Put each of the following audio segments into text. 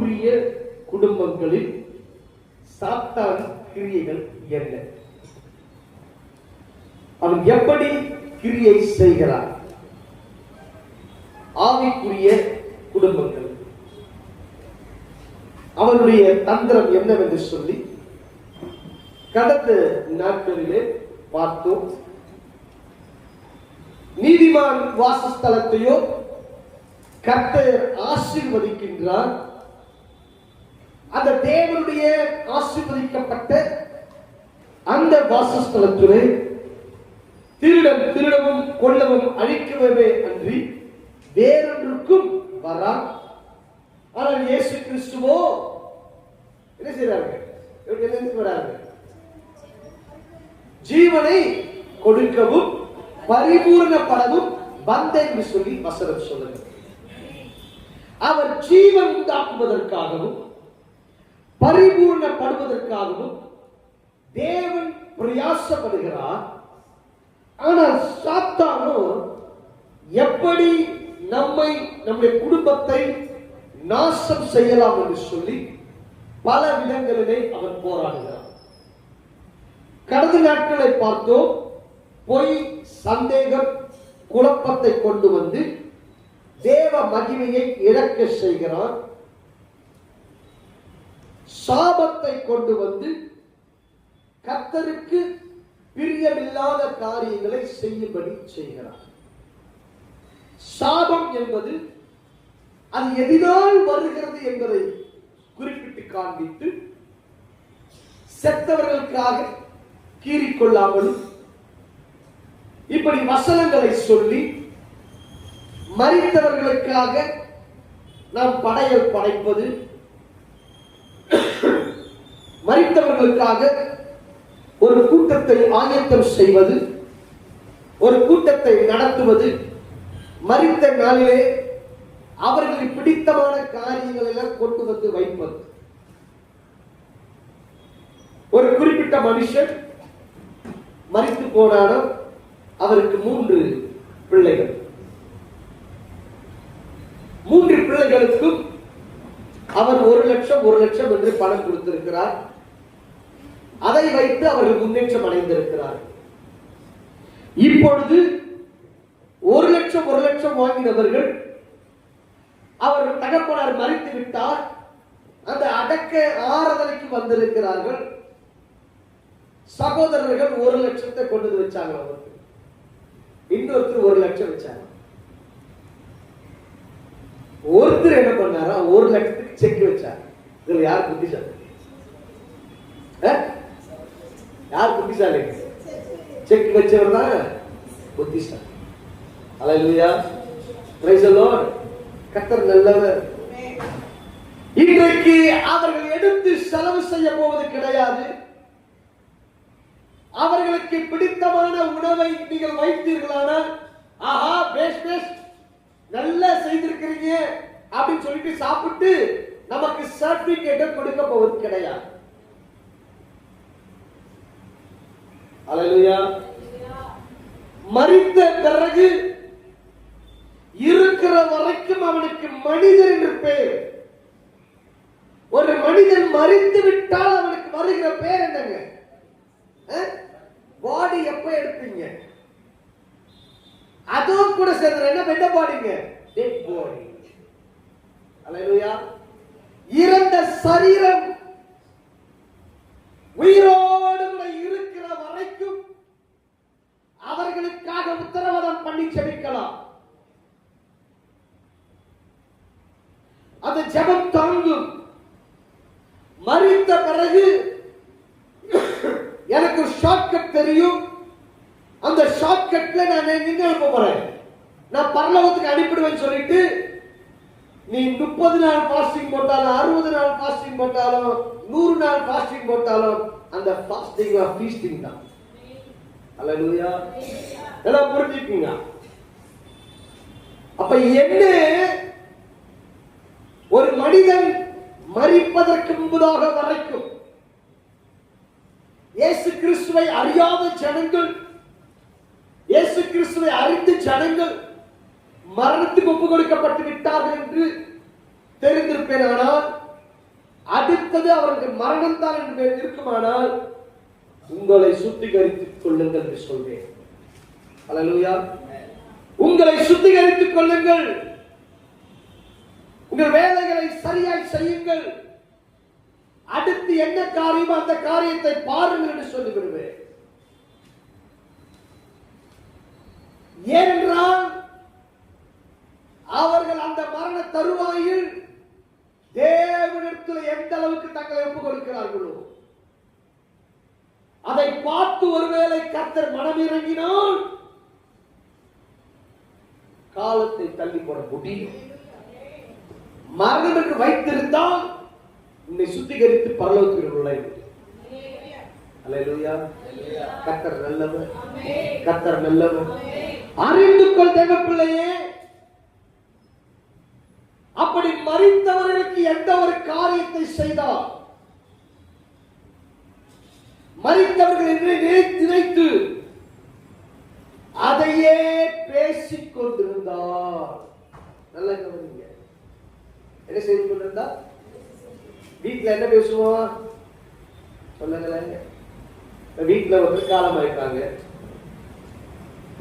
ஆவிக்குரிய குடும்பங்களில் சாத்தான் கிரியைகள் என்ன? அவன் எப்படி கிரியை செய்கிறான்? ஆவிக்குரிய குடும்பங்கள் அவனுடைய தந்திரம் என்னவென்று சொல்லி கடந்த நாட்களிலே பார்த்தோம். நீதிமான் வாசஸ்தலத்தையோ கர்த்தர் ஆசீர்வதிக்கின்றார். அந்த தேவனுடைய ஆசீர்வதிக்கப்பட்ட அந்த வாசஸ்தலத்திலே திருடவும் கொல்லவும் அழிக்கவே அன்றி வேறொன்றுக்கும் வரான். ஆனால் இயேசு கிறிஸ்துவோ என்ன செய்றார்கள்? ஜீவனை கொடுக்கவும் பரிபூர்ணப்படவும் வந்தேன் என்று சொல்லி வசனம் சொல்லுங்க. அவர் ஜீவன் உண்டாக்குவதற்காகவும் பரிபூர்ணப்படுவதற்காகவும் தேவன் பிரயாசப்படுகிறார். ஆனால் சாத்தானோ எப்படி நம்முடைய குடும்பத்தை நாசம் செய்யலாம் என்று சொல்லி பல விதங்களிலே அவன் போராடுகிறான். கடந்த நாட்களை பார்த்தோம். பொய், சந்தேகம், குழப்பத்தை கொண்டு வந்து தேவ மகிமையை இழக்க செய்கிறான். சாபத்தை கொண்டு வந்து கர்த்தருக்கு பிரியமில்லாத காரியங்களை செய்யும்படி செய்கிறான். சாபம் என்பது அது எதினால் வருகிறது என்பதை குறிப்பிட்டு காண்பித்து செத்தவர்களுக்காக கீறிக்கொள்ளாமலும் இப்படி வசனங்களை சொல்லி மரித்தவர்களுக்காக நாம் படையல் படைப்பது, மரித்தவர்களுக்காக ஒரு கூட்டத்தை ஆயத்தம் செய்வது, ஒரு கூட்டத்தை நடத்துவது, மரித்த நாளிலே அவர்களுக்கு பிடித்தமான காரியங்கள் எல்லாம் கொண்டு வந்து வைப்பது. ஒரு குறிப்பிட்ட மனுஷன் மரித்து போனாலும் அவருக்கு 3 பிள்ளைகள். 3 பிள்ளைகளுக்கும் அவர் 1 லட்சம் என்று பணம் கொடுத்திருக்கிறார். அதை வைத்து அவர்கள் முன்னேற்றம் அடைந்திருக்கிறார். இப்பொழுது 1 லட்சம் வாங்கினவர்கள் அவர் தகப்பனார் மரித்து விட்டார். அந்த அடக்க ஆராதனைக்கு வந்திருக்கிறார்கள். சகோதரர்கள் 1 லட்சத்தை கொண்டு வச்சாங்க. அவருக்கு இன்னொருத்தர் 1 லட்சம் வச்சாங்க. ஒருத்தர் என்ன பண்ணாரா 1 லட்சத்துக்கு செக் வச்சார். இதுல யார் புத்திசாலி? யார் புத்திசாலி? செக் வச்சவர் தான் புத்திசாலி. அல்லேலூயா, பிரைஸ் தி லார்ட். கர்த்தர் நல்லவர். இன்றைக்கு அவர்கள் எடுத்து செலவு செய்ய போவது கிடையாது. அவர்களுக்கு பிடித்தமான உணவை நீங்கள் வைத்தீர்களானால், ஆஹா பேஸ் நல்லா செய்திருக்கிறீங்க அப்படின்னு சொல்லிட்டு சாப்பிட்டு நமக்கு சர்டிபிகேட் கொடுக்க போவது கிடையாது. அல்லேலூயா. மரித்த பிறகு இருக்கிற வரைக்கும் அவனுக்கு மனிதன் என்று பெயர். ஒரு மனிதன் மரித்து விட்டால் அவனுக்கு வருகிற பெயர் என்னங்க? பாடி எப்ப எடுப்பீங்க? அதுவும் கூட சேர்ந்து என்ன பெட்ட பாடிங்க? Dead body. அல்லேலூயா. இறந்த சரீரம் உயிரோடு இருக்கிற வரைக்கும் அவர்களுக்காக உத்தரவாதம் பண்ணி செபிக்கலாம். அந்த ஜெபம் தாங்கும். மரித்த பிறகு எனக்கு ஒரு ஷார்ட்கட் தெரியும். அந்த ஷார்ட்கட்ல நான் எங்க அனுப்ப போறேன்? நான் பரலோகத்துக்கு அனுப்பிடுவேன்னு சொல்லிட்டு நீ 30 நாள் ஃபாஸ்டிங் போட்டாலும் 60 நாள் ஃபாஸ்டிங் போட்டாலும் 100 நாள் ஃபாஸ்டிங் போட்டாலும் அந்த ஃபாஸ்டிங் ஃபீஸ்டிங் தான். அல்லேலூயா. எல்லாம் புரிஞ்சுக்குங்க. அப்ப என்ன, ஒரு மனிதன் மரிப்பதற்கு முன்பதாக வரைக்கும் இயேசு கிறிஸ்துவை அறியாத ஜனங்கள், இயேசு கிறிஸ்துவை அறிந்த ஜனங்கள் மரணத்துக்கு ஒப்பு கொடுக்கப்பட்டு விட்டார்கள் என்று தெரிந்திருப்பேன். ஆனால் அடுத்தது அவருக்கு மரணம் தான் என்று இருக்குமானால் உங்களை சுத்திகரித்துக் கொள்ளுங்கள் என்று சொல்வேன். அல்லேலூயா. உங்களை சுத்திகரித்துக் கொள்ளுங்கள். உங்கள் வேலைகளை சரியாய் செய்யுங்கள். அடுத்து என்ன காரியமோ அந்த காரியத்தை பாருங்கள் என்று சொல்லிவிடுவேன். ஏனென்றால் அவர்கள் அந்த மரண தருவாயில் தேவனிடத்தில் எந்த அளவுக்கு தங்களை ஒப்புக் கொடுக்கிறார்களோ அதை பார்த்து ஒருவேளை கர்த்தர் மனம் இறங்கினால் காலத்தை தள்ளி போட முடியும். மரணம் என்று வைத்திருந்தால் உன்னை சுத்திகரித்து பரலோகத்தில் நுழைவு. அல்லேலூயா. கர்த்தர் நல்லவர், கர்த்தர் நல்லவர். அறிந்து கொள் தேவ பிள்ளையே. அப்படி மரித்தவர்களுக்கு எந்த ஒரு காரியத்தை செய்தால் மரித்தவர்கள் நினைத்து அதையே பேசிக் கொண்டிருந்தார். நல்ல கவனிங்க. என்ன செய்து கொண்டிருந்தா? வீட்டுல என்ன பேசுவோம் சொல்லுங்களேன். வீட்டுல ஒரு காலம் ஆயிட்டாங்க.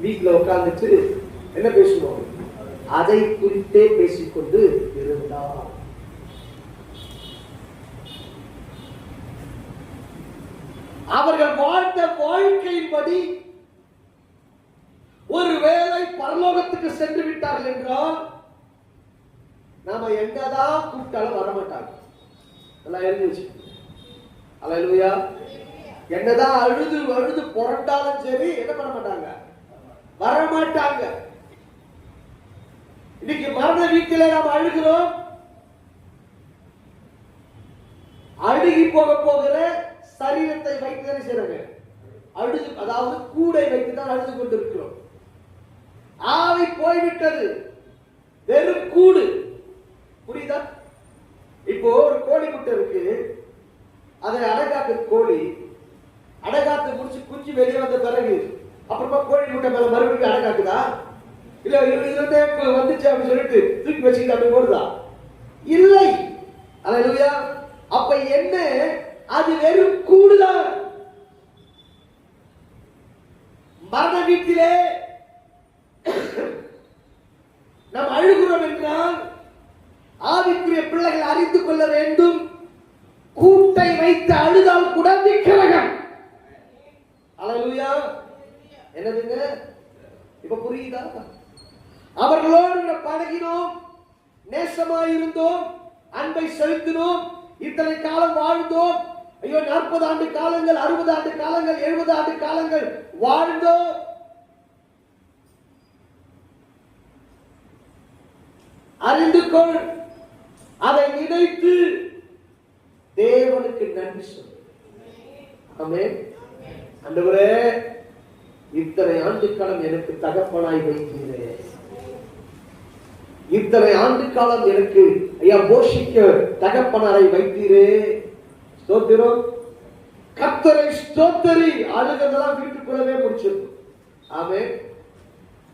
வீட்டுல உட்கார்ந்துட்டு என்ன பேசுவோம்? அதை குறித்தே பேசிக்கொண்டு இருந்தார். அவர்கள் வாழ்ந்த வாழ்க்கையின்படி ஒருவேளை பரலோகத்துக்கு சென்று விட்டார்கள் என்றால் நாம என்னதான் கூப்பிட்டாலும் வரமாட்டாங்க. எல்லாம் எழுதி வச்சு. அல்லேலூயா. என்னதான் அழுது அழுது புரண்டாலும் சரி என்ன பண்ண மாட்டாங்க, வரமாட்டாங்க. இன்னைக்கு மரண வீட்டிலே நாம் அழுகிறோம். அழுகி போகிற சரீரத்தை வைத்து செய்றாங்க. அழுது, அதாவது கூடை வைத்துதான் அழுது கொண்டிருக்கிறோம். ஆவி போய்விட்டது, வெறும் கூடு. புரியுதா? இப்போ ஒரு கோழி முட்டை இருக்கு, அதை அடகாத்து கோழி அடகாத்து முடிச்சு குஞ்சு வெளியே வந்த பிறகு அப்புறமா கோழி முட்டை மேல மறுபடியும் அடகாக்குதா? இல்ல இதுல வந்துச்சு அப்படின்னு சொல்லிட்டு தூக்கி வச்சுக்கிட்டு அப்படி போடுதா? இல்லை. அல்லேலூயா. அப்ப என்ன? அது வெறும் கூடுதான். மரண வீட்டிலே நாம் அழுகிறோம் என்றால் ஆவிக்குரிய பிள்ளைகள் அறிந்து கொள்ள வேண்டும், கூட்டை வைத்து அழுதால் கூட விக்கிரகம். அல்லேலூயா. என்னதுங்க இப்ப புரியுதா? அவர்களோடு பழகினோம், நேசமாயிருந்தோம், அன்பை செலுத்தினோம், இத்தனை காலம் வாழ்ந்தோம். ஐயோ 40 ஆண்டு காலங்கள், 60 ஆண்டு காலங்கள், 70 ஆண்டு காலங்கள் வாழ்ந்தோம். அறிந்து கொள், அதை நினைத்து தேவனுக்கு நன்றி சொல். ஆமென். ஆண்டவரே, இத்தனை ஆண்டு காலம் எனக்கு தகப்பனாய் வைத்தீரே, இத்தனை ஆண்டு காலம் எனக்கு ஐயா போஷிக்க தகப்பனாரை வைத்தீரே, ஸ்தோத்திரம். கர்த்தரை ஸ்தோத்தரி. அழுகிறதெல்லாம் வீட்டுக்குள்ளவே முடிச்சிருக்கும். ஆமென்.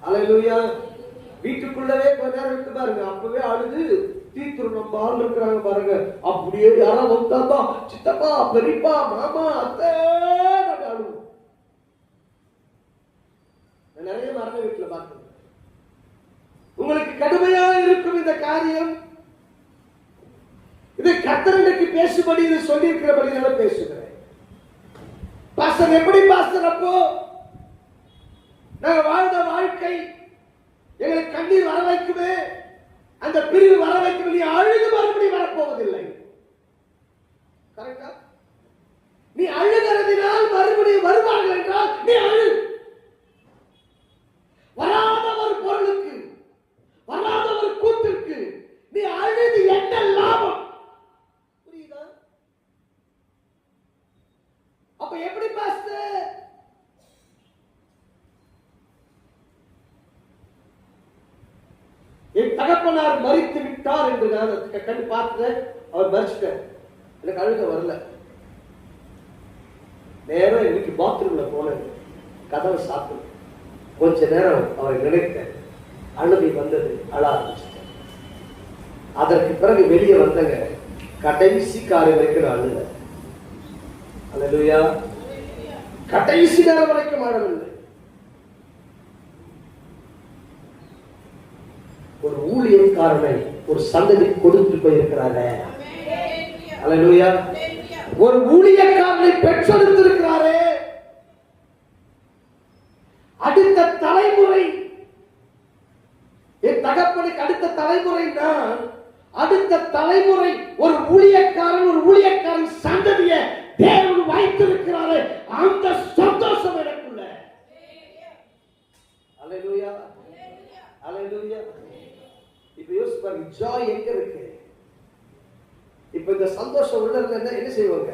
அல்லேலூயா. வீட்டுக்குள்ளவே கொஞ்ச நேரம் இருக்கு பாருங்க, அப்பவே அழுது தீத்துரும். நம்ம ஆள் இருக்கிறாங்க பாருங்க, அப்படியே யாராவது வந்தாப்பா, சித்தப்பா, பெரியப்பா, மாமா, அத்தை அழுவோம். நிறைய மரண வீட்டுல பார்த்து உங்களுக்கு கடுமையா இருக்கும் இந்த காரியம். இது கர்த்தருக்கு பேசும்படி இது சொல்லி இருக்கிறபடி பேசுகிறேன். பாஸ்டர் எப்படி பாஸ்டர்? அப்போ நாங்க வாழ்ந்த வாழ்க்கை எங்களுக்கு கண்ணீர் வர வைக்குமே, அந்த பிரிவு வர வைக்கும். நீ அழுது மறுபடியும் வரப்போவதில்லை. கரெக்டா? நீ அழுகிறதினால் மறுபடியும் வருவார்கள் என்றால் நீ அழு. வராத ஒரு பொருளுக்கு, வராத ஒரு கூட்டிற்கு நீ அழுது என்ன லாபம்? புரியுதா? அப்ப எப்படி பாஸ்டர்? என் தகப்பனார் மரித்து விட்டார் என்று நான் கண்டு பார்த்தேன். அவர் மரிச்சிட்டார். எனக்கு அழுக வரல. நேரம் இன்னைக்கு பாத்ரூம்ல போனேன், கதவை சாப்பிட்டு கொஞ்ச நேரம் அவரை நினைத்தேன். அழுகை வந்தது, அழ ஆரம்பிச்சிட்டேன். அதற்கு பிறகு வெளியே வந்தங்க, கடைசி காலை வரைக்கும் அழுத. அல்லேலூயா. கடைசி நேரம் வரைக்கும் அழவில்லை. ஒரு ஊழியக்காரனை ஒரு சந்ததி கொடுத்து போயிருக்கிறாரே. அல்லேலூயா. ஒரு ஊழியக்காரனை பெற்றெடுத்திருக்கிறாரே. அடுத்த தலைமுறை, என் தகப்பனுக்கு அடுத்த தலைமுறை நான், அடுத்த தலைமுறை ஒரு ஊழியக்காரன் சந்ததியை தேவன் வைத்திருக்கிறாரே, அந்த சந்தோஷம் எனக்குள்ள. அல்லேலூயா. அல்லேலூயா. இப்ப யோசிச்சு பாருங்க, ஜாய் எங்க இருக்கு? இப்ப இந்த சந்தோஷம் உள்ள என்ன செய்வாங்க?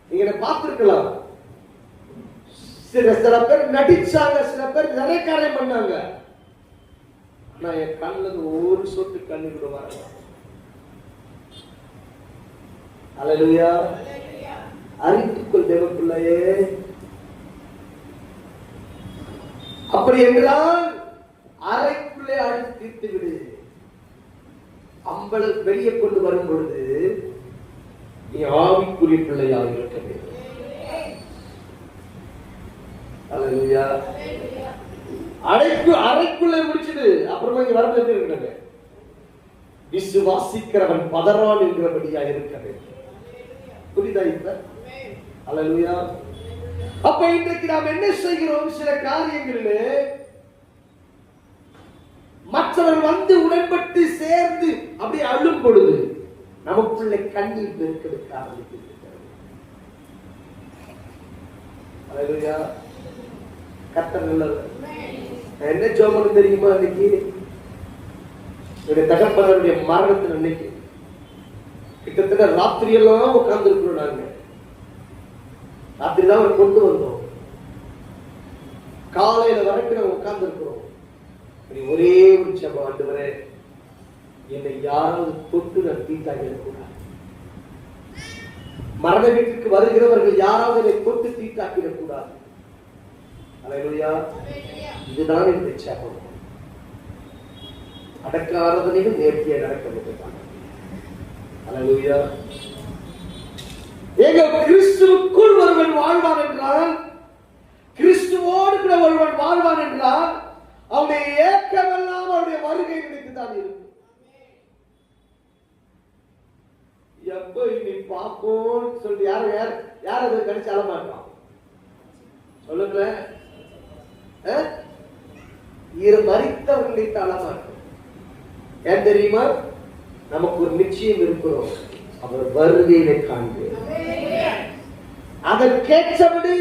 நீங்க பார்த்திருக்கலாம். சில பேர் நடிச்சாங்க, சில பேர் நிறைய காரியம் பண்ணாங்க. ஆனா என் கண்ணுல ஒரு சொட்டு கண்ணீர் கூட வரல. அல்லேலூயா. அறிந்துக்கொள் தேவப்பிள்ளையே. அப்படி என்றால் அறைக்குள்ளே அழைத்து தீர்த்து விடு. அம்பள வெளியே கொண்டு வரும் பொழுது நீ ஆவிக்குரிய பிள்ளையாக இருக்க வேண்டும். அல்லேலூயா. அறைக்குள்ளே முடிச்சுது. அப்புறமா இங்க வரது இருக்கிறது, விசுவாசிக்கிறவன் பதறான் என்கிறபடியா இருக்க வேண்டும். புரியுதா இப்ப? அல்லேலூயா. அப்ப இன்றைக்கு நாம் என்ன செய்கிறோம்? சில காரியங்களிலே மற்றவர் வந்து உடன்பட்டு சேர்ந்து அப்படி அழும் பொழுது நமக்குள்ள கண்ணீர் பெருக்கிறதுக்கு ஆரம்பிக்கிறது. அல்லேலூயா. கர்த்தர் நல்லவர். என்ன ஜெபம் தெரியுமா? அன்னைக்கு என்னுடைய தகப்பனுடைய மரணத்தின் அன்னைக்கு கிட்டத்தட்ட ராத்திரி எல்லாம் உட்கார்ந்து இருக்கிறோம். நாங்க ராத்திரி தான் அவர் கொண்டு வந்தோம். காலையில வரைக்கும் நாங்க உட்கார்ந்து இருக்கிறோம். ஒரே ஒரு ஜெபம், ஆண்டவரே என்னை யாராவது தொட்டு நான் தீட்டாக இருக்கக்கூடாது. மரண வீட்டுக்கு வருகிறவர்கள் யாராவது என்னை தொட்டு தீட்டாக்கிடக்கூடாது. அல்லேலூயா. இதுதான் என்னுடைய ஜெபம். அடக்க ஆராதனைகள் நேர்த்தியாக நடக்க வேண்டும். அல்லேலூயா. ஏங்க கிறிஸ்துவுக்குள் ஒருவன் வாழ்வான் என்றால், கிறிஸ்துவோடு கூட ஒருவன் வாழ்வான் என்றால் அவனுடைய ஏக்கமெல்லாம் அவருடைய வருகை நினைத்துதான் இருக்கும். எப்போ இனி பார்ப்போம் சொல்லிட்டு யார் அதை கணிச்சு அழமாட்டான்? சொல்லுங்களேன். மரித்தவர்களை அழமாட்டோம். ஏன் தெரியுமா? நமக்கு ஒரு நிச்சயம் இருக்கிறோம், அவர் வருகையிலே காண்பேன். அதற்கேற்றபடி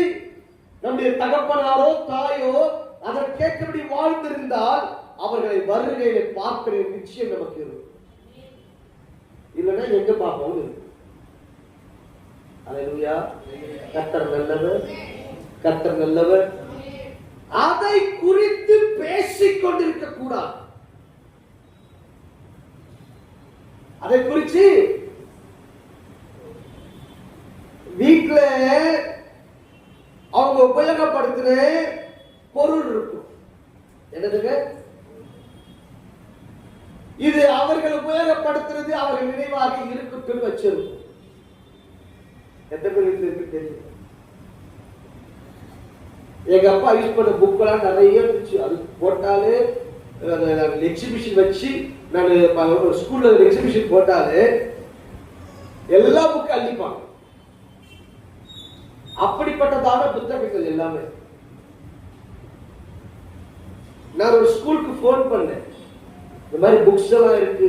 நம்முடைய தகப்பனாரோ தாயோ அதற்கேற்றபடி வாழ்ந்திருந்தால் அவர்களை வருகையிலே பார்க்கிற நிச்சயம் நமக்கு இருக்கும். இல்லைன்னா எங்க பார்ப்போம் இருக்கு. அல்லேலூயா. கர்த்தர் நல்லவர், கர்த்தர் நல்லவர். அதை குறித்து பேசிக் கொண்டிருக்க கூடாது. அதை குறித்து வீட்டுல அவங்க உபயோகப்படுத்தின பொருள் இருக்கும். என்னதுங்க? இது அவர்கள் உபயோகப்படுத்துறது அவர்கள் நினைவாக இருக்கட்டும் வச்சிருக்கும். எத்தனை பேருக்கு இருக்கு தெரியும்? எங்க அப்பா யூஸ் பண்ண புக்கெல்லாம் நிறைய இருந்துச்சு. அது போட்டாலே எக்ஸிபிஷன் வச்சு, நான் ஸ்கூல்ல எக்ஸிபிஷன் போட்டாலே எல்லா புக்கும் அள்ளிப்பாங்க. அப்படிப்பட்டதான புத்தகங்கள் எல்லாமே. நான் ஒரு ஸ்கூலுக்கு போன் பண்ணேன், இந்த மாதிரி புக்ஸ் எல்லாம் இருக்கு,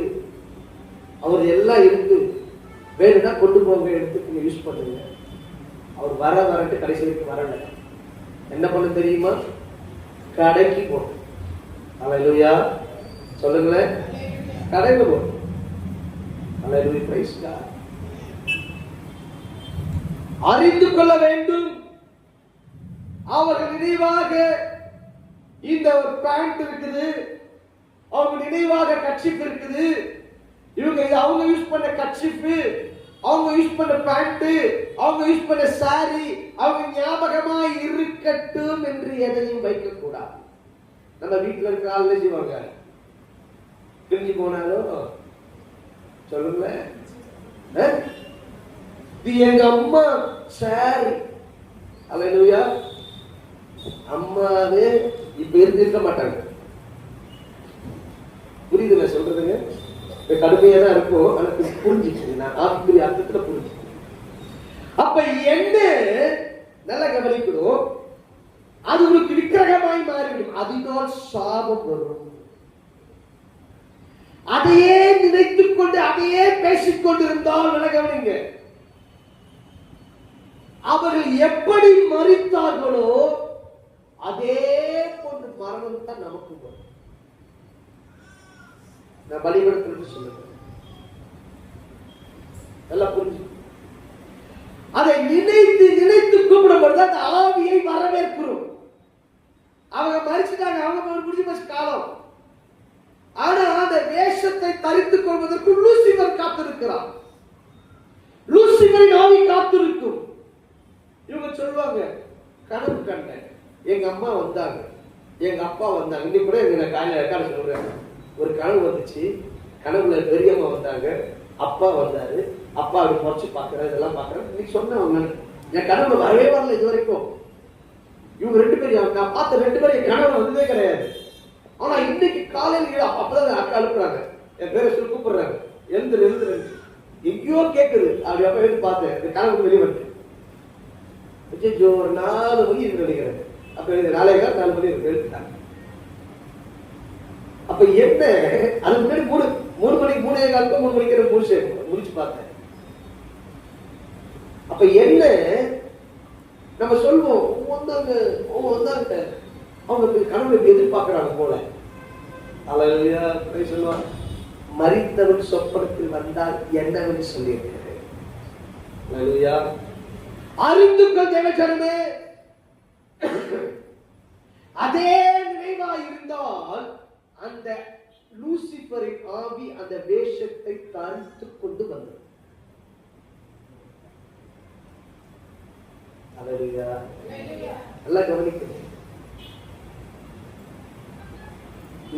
அவர் எல்லாம் இருக்கு, வேணும்னா கொண்டு போங்க, எடுத்து யூஸ் பண்ணுங்க. அவர் வரட்டு கடைசி வரைக்கும் வரல. என்ன பண்ண தெரியுமா? கடைக்கு போட்டு. அல்லேலூயா. சொல்லுங்களேன். கடைக்கு போட்டு. அல்லேலூயா. Praise God. அறிந்து கொள்ள வேண்டும். அவர்கள் நினைவாக இந்த ஒரு பேண்ட் இருக்குது, அவங்க நினைவாக கட்சிப் இருக்குது, இவங்க அவங்க யூஸ் பண்ண கட்சிப்பு, அவங்க யூஸ் பண்ண பேண்ட், அவங்க யூஸ் பண்ண சாரி, அவங்க ஞாபகமா இருக்கட்டும் என்று எதையும் வைக்க கூடாது. நம்ம வீட்டுல இருக்கிற ஆள் செய்வாங்க, பிரிஞ்சு போனாலும் சொல்லுங்க, இது எங்க அம்மா சார். அல்லேலூயா. அம்மாவே இப்ப இருக்க மாட்டாங்க. புரியுதுல சொல்றதுங்க? கடுமையா தான் இருக்கும். எனக்கு புரிஞ்சிச்சு. நான் ஆத்மீக அர்த்தத்துல புரிஞ்சு. அப்ப என்ன நல்ல கவனிக்கணும். அது உங்களுக்கு விக்கிரகமாய் மாறிவிடும். அதனால் சாபம் வரும். அதையே நினைத்துக் கொண்டு அதையே பேசிக் கொண்டிருந்தால் நல்ல கவனிங்க, அவர்கள் எப்படி மரித்தார்களோ அதே போன்ற மரணம் தான் நமக்கு வரும். நான் பலிபடத்திற்கு சொல்லுறேன், நல்லா புரிஞ்சு. அதை நினைத்து நினைத்து கூப்பிடும்போது அந்த ஆவியை வரவேற்கிறோம். அவங்க மறிச்சுட்டாங்க, அவங்க முடிஞ்சு போச்சு காலம். ஆனா அந்த வேஷத்தை தரித்துக் கொள்வதற்கு லூசிபர் காத்திருக்கிறார். லூசிபரின் ஆவி காத்திருக்கும். இவங்க சொல்லுவாங்க, கனவு கண்டேன், எங்க அம்மா வந்தாங்க, எங்க அப்பா வந்தாங்க. இன்னைக்கு கூட எங்க காலையில சொல்றேன், ஒரு கனவு வந்துச்சு. கனவுல பெரியம்மா வந்தாங்க, அப்பா வந்தாரு, அப்பா அப்படி குறைச்சு பாக்குறேன், இதெல்லாம் பாக்குறேன். இன்னைக்கு சொன்னேன், என் கனவுல வரவே வரல இது வரைக்கும். இவங்க 2 பேரும், நான் பார்த்த 2 பேரும் கனவுல வந்ததே கிடையாது. ஆனா இன்னைக்கு காலையில அப்பதான் அக்கா அனுப்புறாங்க, என் பேரை சொல்லி கூப்பிடுறாங்க, எழுந்துரு எழுந்துரு, எங்கேயோ கேட்குது. அப்படி அப்ப எடுத்து பார்த்தேன், இந்த கனவுக்கு வெளியே வந்து ஒரு 4 மணி இருக்கு நினைக்கிறேன். அப்ப எனக்கு 4 மணி இருக்கு எழுத்துட்டாங்க. அப்ப என்ன, அதுக்கு முன்னாடி 3 மணிக்கு 3:15 3 மணிக்கு முடிச்சு பார்த்தேன். அப்ப என்ன நம்ம சொல்வோம், வந்தாங்க அவங்க கனவு எதிர்பார்க்கிறாங்க போல. அல்லேலூயா, சொல்லுவாங்க, மரித்தவன் சொப்பனத்தில் வந்தால் என்னவென்று சொல்லியிருக்கிறது. அல்லேலூயா. அறிந்துக்கள் தேவச்சனமே, அதே நினைவா இருந்தால் அந்த லூசிபரின் ஆவி அந்த வேஷத்தை தரித்துக் கொண்டு வந்தது. அல்லேலூயா. நல்லா கவனிக்கணும்.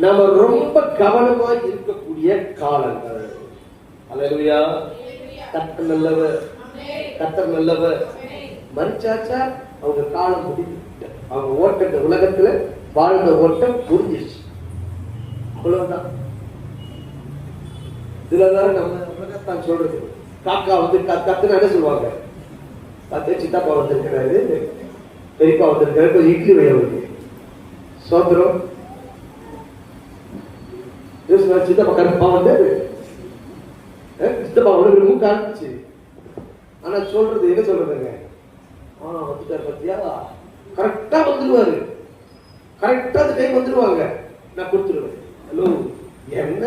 நம்ம ரொம்ப கவனமாய் இருக்கக்கூடிய காலங்கள். அல்லேலூயா. கர்த்தர் நல்லவர், கர்த்தர் நல்லவர். மரிச்சாச்சா அவங்க காலம் முடிந்து, அவங்க ஓட்ட உலகத்துல வாழ்ந்த ஓட்டம் புரிஞ்சிருச்சு, அவ்வளவுதான். இதுலதான் நம்ம உலகத்தான் சொல்றது. காக்கா வந்து கத்துனா என்ன சொல்லுவாங்க, கத்து சித்தப்பா வந்திருக்கிறாரு, பெரியப்பா வந்திருக்காரு, கொஞ்சம் இட்லி வையவருக்கு சோதரம். சித்தப்பா கருப்பா வந்தாரு, சித்தப்பா அவனுக்கு மூக்க ஆரம்பிச்சு. ஆனா சொல்றது என்ன சொல்றதுங்க, வந்துட்டாரு பத்தியா, கரெக்டா வந்துருவாரு, கரெக்டா அந்த டைம் வந்துருவாங்க, நான் கொடுத்துருவேன். ஹலோ, என்ன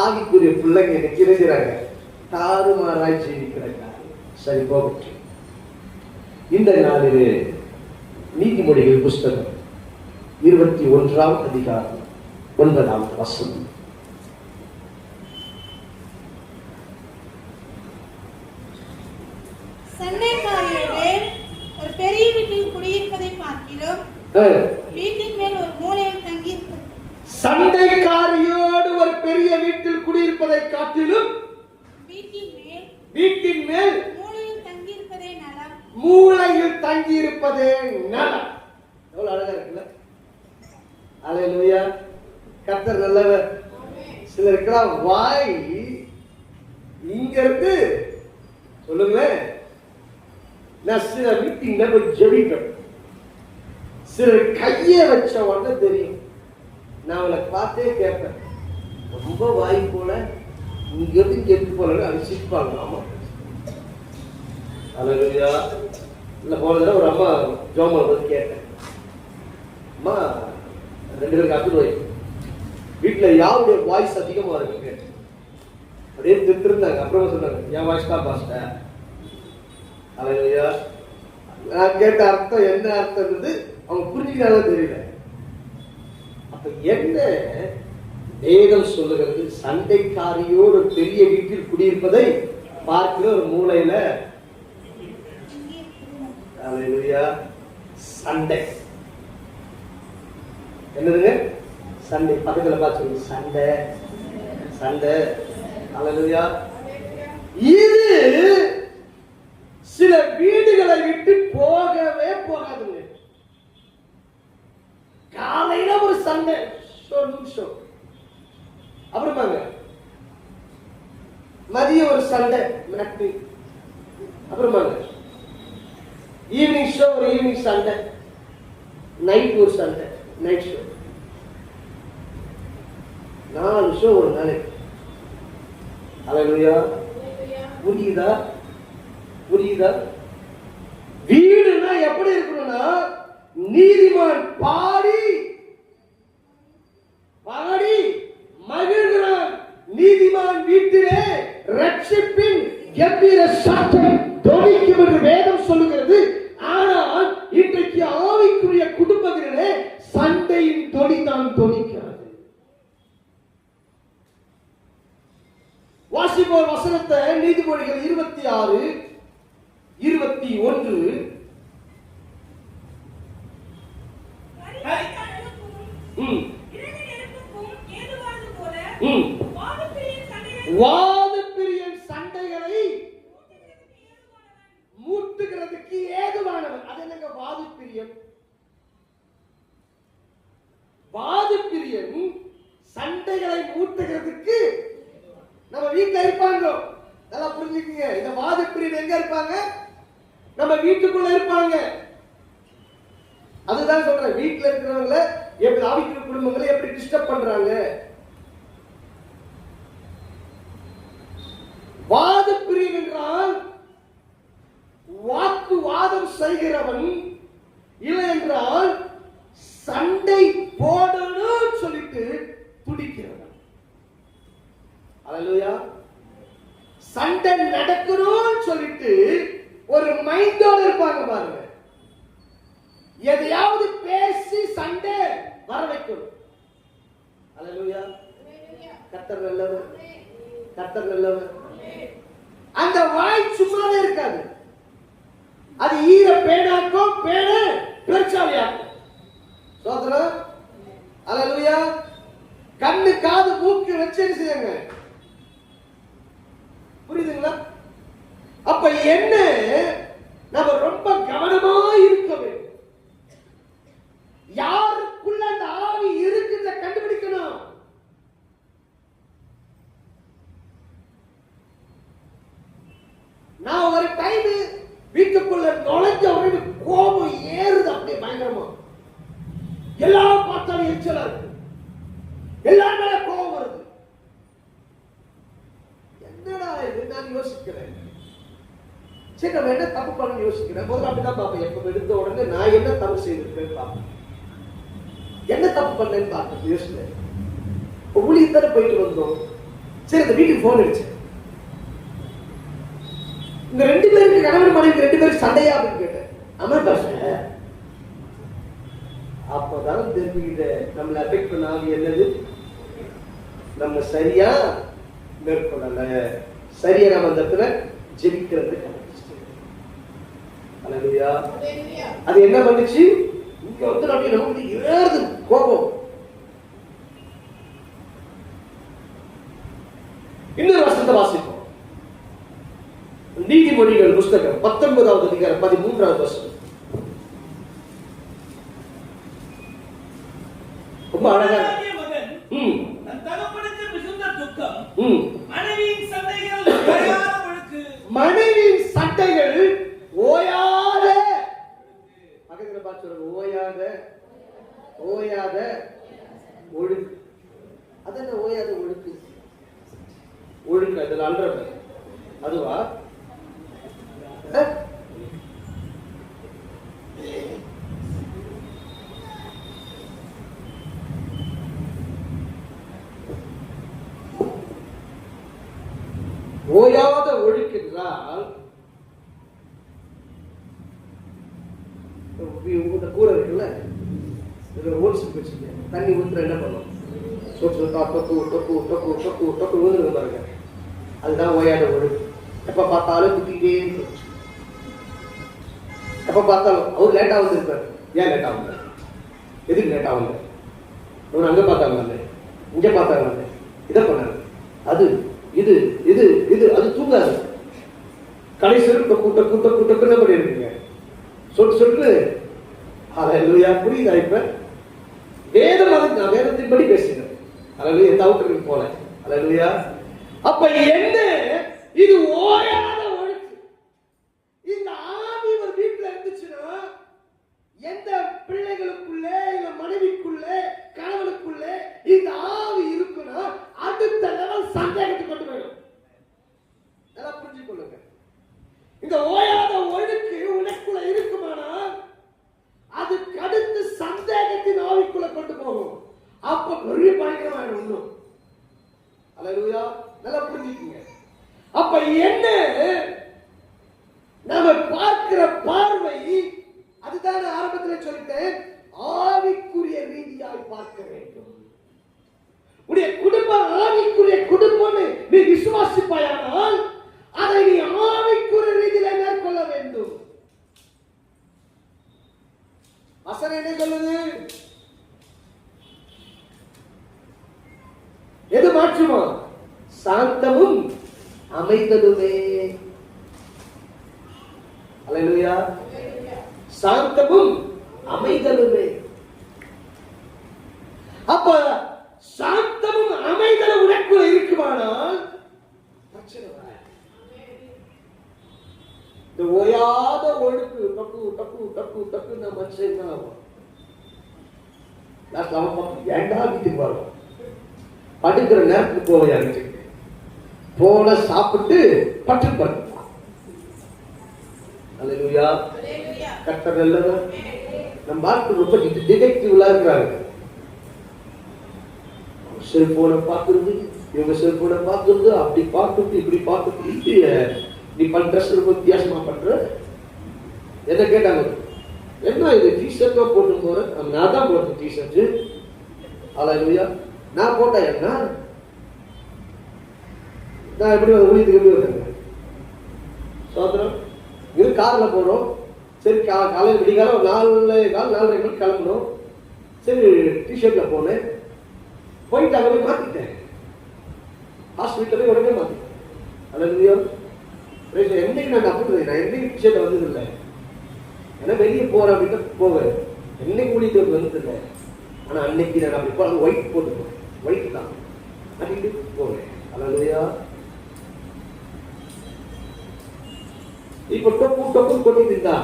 ஆவிக்குரிய பிள்ளைங்க என்ன கிடைக்கிறாங்க, தாறுமாறாய் ஜீவிக்கிறாங்க. சரி, போகட்டும். இந்த நாளிலே நீதிமொழிகள் புஸ்தகம் 21ஆம் அதிகாரம் 9ஆம் வசனம். சண்டைக்காரியோடு ஒரு பெரிய வீட்டில் குடியிருப்பதை பார்க்கிறோம், வீட்டின் மேல் ஒரு மூலையில் தங்கியிருப்பது. சண்டைக்காரியோடு ஒரு பெரிய வீட்டில் குடியிருப்பதை காட்டிலும் வீட்டின் மேல் மூலையில் தங்கியிருப்பதே நலம். மூலையில் தங்கியிருப்பதே நலம். எவ்வளவு அழகா இருக்குல்ல? அல்லேலூயா. கர்த்தர் நல்லவர். சிலருக்கெல்லாம் வாய் இங்க இருக்கு சொல்லுங்களேன். நான் சில மீட்டிங்ல போய் ஜெபிப்பேன், சிலர் கைய வச்ச உடனே தெரியும். நான் அவளை பார்த்தே கேட்பேன், ரொம்ப வாய் போல இங்க இருந்து கேட்டு போல அழிச்சிருப்பாங்க. ஆமா, அல்லேலூயா. இல்ல போனதுல ஒரு அம்மா ஜோமால வந்து கேட்டேன், அம்மா 2 பேருக்கு அத்துருவாய், வீட்டுல யாருடைய வாய்ஸ் அதிகமா இருக்கு அப்படியே திட்டிருந்தாங்க. அப்புறமா சொன்னாங்க, என் வாய்ஸ் தான் பாஸ்டர். அல்லேலூயா. நான் கேட்ட அர்த்தம் என்ன அர்த்தம் அவங்க புரிஞ்சுக்காத தெரியல. அப்ப என்ன வேதம் சொல்லுகிறது, சண்டைக்காரியோடு ஒரு பெரிய வீட்டில் குடியிருப்பதை பார்க்கிற ஒரு மூலையில. அல்லேலூயா. சண்டை என்னதுங்க, சண்டை. பக்கத்துல பார்த்து சண்டை சண்டை. அல்லேலூயா. இது சில வீடுகளை விட்டு போகவே போகாதுங்க. காலையில ஒரு சண்டை, அப்புறமாங்க மதியம் ஒரு சண்டை, அப்புறமாங்க ஈவினிங் ஷோ ஒரு ஈவினிங் சண்டை, நைட் ஒரு சண்டை, நைட் ஷோ 4 ஷோ ஒரு நாளைக்கு. அல்லேலூயா. புரியுதா? புரியுதா? வீடுனா எப்படி இருக்கணும்னா, நீதிமான் பாடி பாடி மகிழ்கிறான். நீதிமான் வீட்டிலே ரட்சிப்பின் கம்பீர சத்தம் தொனிக்கும் என்று வேதம் சொல்லுகிறது. ஆனால் இன்றைக்கு ஆவிக்குரிய குடும்பங்களிலே சண்டையின் தொனி தான் தொனிக்கிறது. வாசிப்போர் வசனத்தை, நீதிமொழிகள் 26:21. வாதப்பிரியன் சண்டைகளை மூட்டுகிறதுக்கு ஏதுவானவன். அது என்னங்க வாதப்பிரியன்? வாதப்பிரியன் சண்டைகளை மூட்டுகிறதுக்கு நம்ம வீட்டுல இருப்பாங்க. நல்லா புரிஞ்சுக்கங்க. இந்த வாதப்பிரியன் எங்க இருப்பாங்க? நம்ம வீட்டுக்குள்ள இருப்பாங்க. அதுதான் சொல்றேன். வீட்டுல இருக்கிறவங்கள எப்படி ஆவிக்குரிய குடும்பங்களை எப்படி டிஸ்டர்ப் பண்றாங்க. வாதப்பிரியன் என்றால் வாக்குவாதம் செய்கிறவன், இல்லை என்றால் சண்டை போடணும் சொல்லிட்டு துடிக்கிறவன். அல்லேலூயா. சண்டை நடக்கணும் சொல்லிட்டு ஒரு மைண்டோட இருப்பாங்க பாருங்க. எதையாவது பேசி சண்டை வர வைக்கணும். அல்லேலூயா. கர்த்தர் நல்லவர், கர்த்தர் நல்லவர். அந்த வாய் சும்மாவே இருக்காது. அது ஈர பேனாக்கும், பேன பெருச்சாலியாக்கும். சோதரர். அல்லேலூயா. கண்ணு காது மூக்கு வச்சு செய்யுங்க. புரியுதுங்களா? அப்ப என்ன, நம்ம ரொம்ப கவனமா இருக்க வேண்டும். யாருக்குள்ள அந்த ஆவி இருக்குன்னு கண்டுபிடிக்கணும். நான் ஒரு டைம் வீட்டுக்குள்ள நுழைஞ்ச உடனே கோபம் ஏறுது, அப்படியே பயங்கரமா. எல்லாரும் பார்த்தாலும் எரிச்சலா இருக்கு, எல்லாரும் மேல கோபம் வருது. என்னடா இது நான் யோசிக்கிறேன். சரி, நம்ம என்ன தப்பு பண்ணு யோசிக்கிறேன். முதல்ல அப்படிதான் பார்ப்பேன். எப்ப எடுத்த உடனே நான் என்ன தப்பு செய்திருக்கேன்னு பார்ப்பேன். என்ன தப்பு பண்ணேன்னு பார்ப்பேன். யோசிக்கிறேன். ஊழியத்தானே போயிட்டு வந்தோம். சரி, அந்த வீட்டுக்கு போன் அடிச்சேன். இந்த 2 பேருக்கு, கணவன் மனைவி 2 பேருக்கு சண்டையா அப்படின்னு கேட்டேன். ஆமா பாஸ்டர். அப்பதான் தெரிஞ்சுக்கிட்ட நம்மள அஃபெக்ட் பண்ண ஆவி என்னது, நம்ம சரியா மேற்கொள்ளல, சரியா நம்ம அந்த இடத்துல ஜெபிக்கிறது. அல்லேலூயா. அது என்ன பண்ணுச்சு? இங்க வந்து நமக்கு ஏறுது கோபம். இன்னொரு வசனத்தை வாசிப்போம். நீதிமொழிகள் புஸ்தகம் 19வது அதிகாரம் 13வது வசனம். ரொம்ப அழகா. மனைவியின் சண்டைகள் ஓயாத, பக்கத்துல பார்த்து ஓயாத ஓயாத ஒழுக்கு. அது என்ன ஓயாத ஒழுக்கு? ஒழுக்கு அதுல அல்றது அதுவா? ஓயாத ஒழுக்கு என்றால் இந்த கூரை இருக்குல்ல, ஹோல்ஸ் வச்சுக்க தண்ணி ஊத்துற என்ன பண்ணும்? சொட்டு டொக்கு டொக்கு டொக்கு டொக்கு டொக்கு ஊதுறது பாருங்க. அதுதான் ஓயாத ஒழுக்கு. எப்ப பார்த்தாலும் குத்திக்கிட்டே இருக்கு. எப்ப பார்த்தாலும் அவர் லேட்டா வந்து இருப்பாரு. ஏன் லேட்டா வந்த? எதுக்கு லேட்டா வந்த? அவர் அங்க பார்த்தாங்க, இங்க பார்த்தாங்க, இதை பண்ணாரு. அது இது இது இது அது தூங்காது. கடைசியில் கூட்ட என்ன பண்ணிருக்கீங்க சொல்லு. ஹல்லேலூயா. புரியுதா? இப்ப நான் வேதத்தின்படி பேசுகிறேன். ஹல்லேலூயா. தவுட்டுக்கு போல. ஹல்லேலூயா. அப்ப என்ன? இது ஓயாத ஒழுக்கு. இந்த ஆவி ஒரு வீட்டுல இருந்துச்சுன்னா எந்த பிள்ளைகளுக்குள்ளே இல்ல மனைவிக்குள்ளே கணவனுக்குள்ளே இந்த ஆவி இருக்குன்னா அடுத்த லெவல் சந்தேகத்தை கொண்டு போயிடும். நல்லா புரிஞ்சு கொள்ளுங்க. இந்த ஓயாத ஒழுக்கு உனக்குள்ள இருக்குமானால் அது கடுத்து சந்தேகத்தின் ஆவிக்குள்ள கொண்டு போகும். அப்ப பெரிய பயங்கரமான ஒண்ணும். ஹல்லேலூயா. நல்லா புரிஞ்சுக்கீங்க. அப்ப என்ன? நாம பார்க்கிற பார்வை அதுதான் ஆரம்பத்தில் சொல்லிட்டேன். ஆவிக்குரிய ரீதியாய் பார்க்க வேண்டும். உடைய குடும்பம் ஆவிக்குரிய குடும்பம் நீ விசுவாசிப்பாயானால் அதை நீ ஆவிக்குரிய ரீதியில மேற்கொள்ள வேண்டும். வசனம் என்ன சொல்லுது? எது மாற்றுமா? சாந்தமும் அமைதலுமே. ஹல்லேலூயா. சாந்தமும் அமைதலுமே. அப்ப சாந்தமும் அமைதலும் உனக்குள்ள இருக்குமானால் பிரச்சனை வராது. இந்த ஓயாத ஒழுக்கு டக்கு டக்கு டக்கு டக்கு நம்ம மனுஷன் தான் ஆகும். ஏண்டா வீட்டுக்கு வரும், படுக்கிற நேரத்துக்கு போவையா வீட்டுக்கு போன சாப்பிட்டு பட்டு படுப்பான். ஹல்லேலூயா. கர்த்தர் நல்லவர். நம்ம ஆட்கள் ரொம்ப டிடெக்டிவ்லா இருக்கிறாங்க. செல்போனை பார்க்கறது, இவங்க செல்போனை பார்க்கறது, அப்படி பார்க்கறது, இப்படி பார்க்கறது. நீ பண்ற ரொம்ப வித்தியாசமா பண்ற. என்ன கேட்டாங்க, என்ன இது டிஷர்ட் போட்டு போறேன். நான் தான் போட்டேன் டிஷர்ட். ஹல்லேலூயா. நான் போட்டா என்ன? நான் எப்படி ஊழியத்துக்கு எப்படி வந்தேன்? சோதரம் இது கார்ல போறோம். சரி காலையில் விடிகாலம் 4:15 மணிக்கு கிளம்பணும். சரி டிஷர்ட்ல போனேன். போயிட்டு அங்கே போய் மாத்திட்டேன். ஹாஸ்பிட்டல் போய் உடனே மாத்திட்டேன். ஹல்லேலூயா. என்னைக்கு நான் அப்படி நான் என்னைக்கு டிஷர்ட் வந்தது இல்லை. ஏன்னா வெளியே போறேன் அப்படின்னு போவேன். என்னைக்கு ஊழியத்துக்கு வந்தது இல்லை. ஆனா அன்னைக்கு நான் அப்படி போல ஒயிட் போட்டு போவேன். ஒயிட் தான் அப்படின்னு போவேன். ஹல்லேலூயா. இப்ப டொப்பு டொப்பு கொண்டு இருந்தா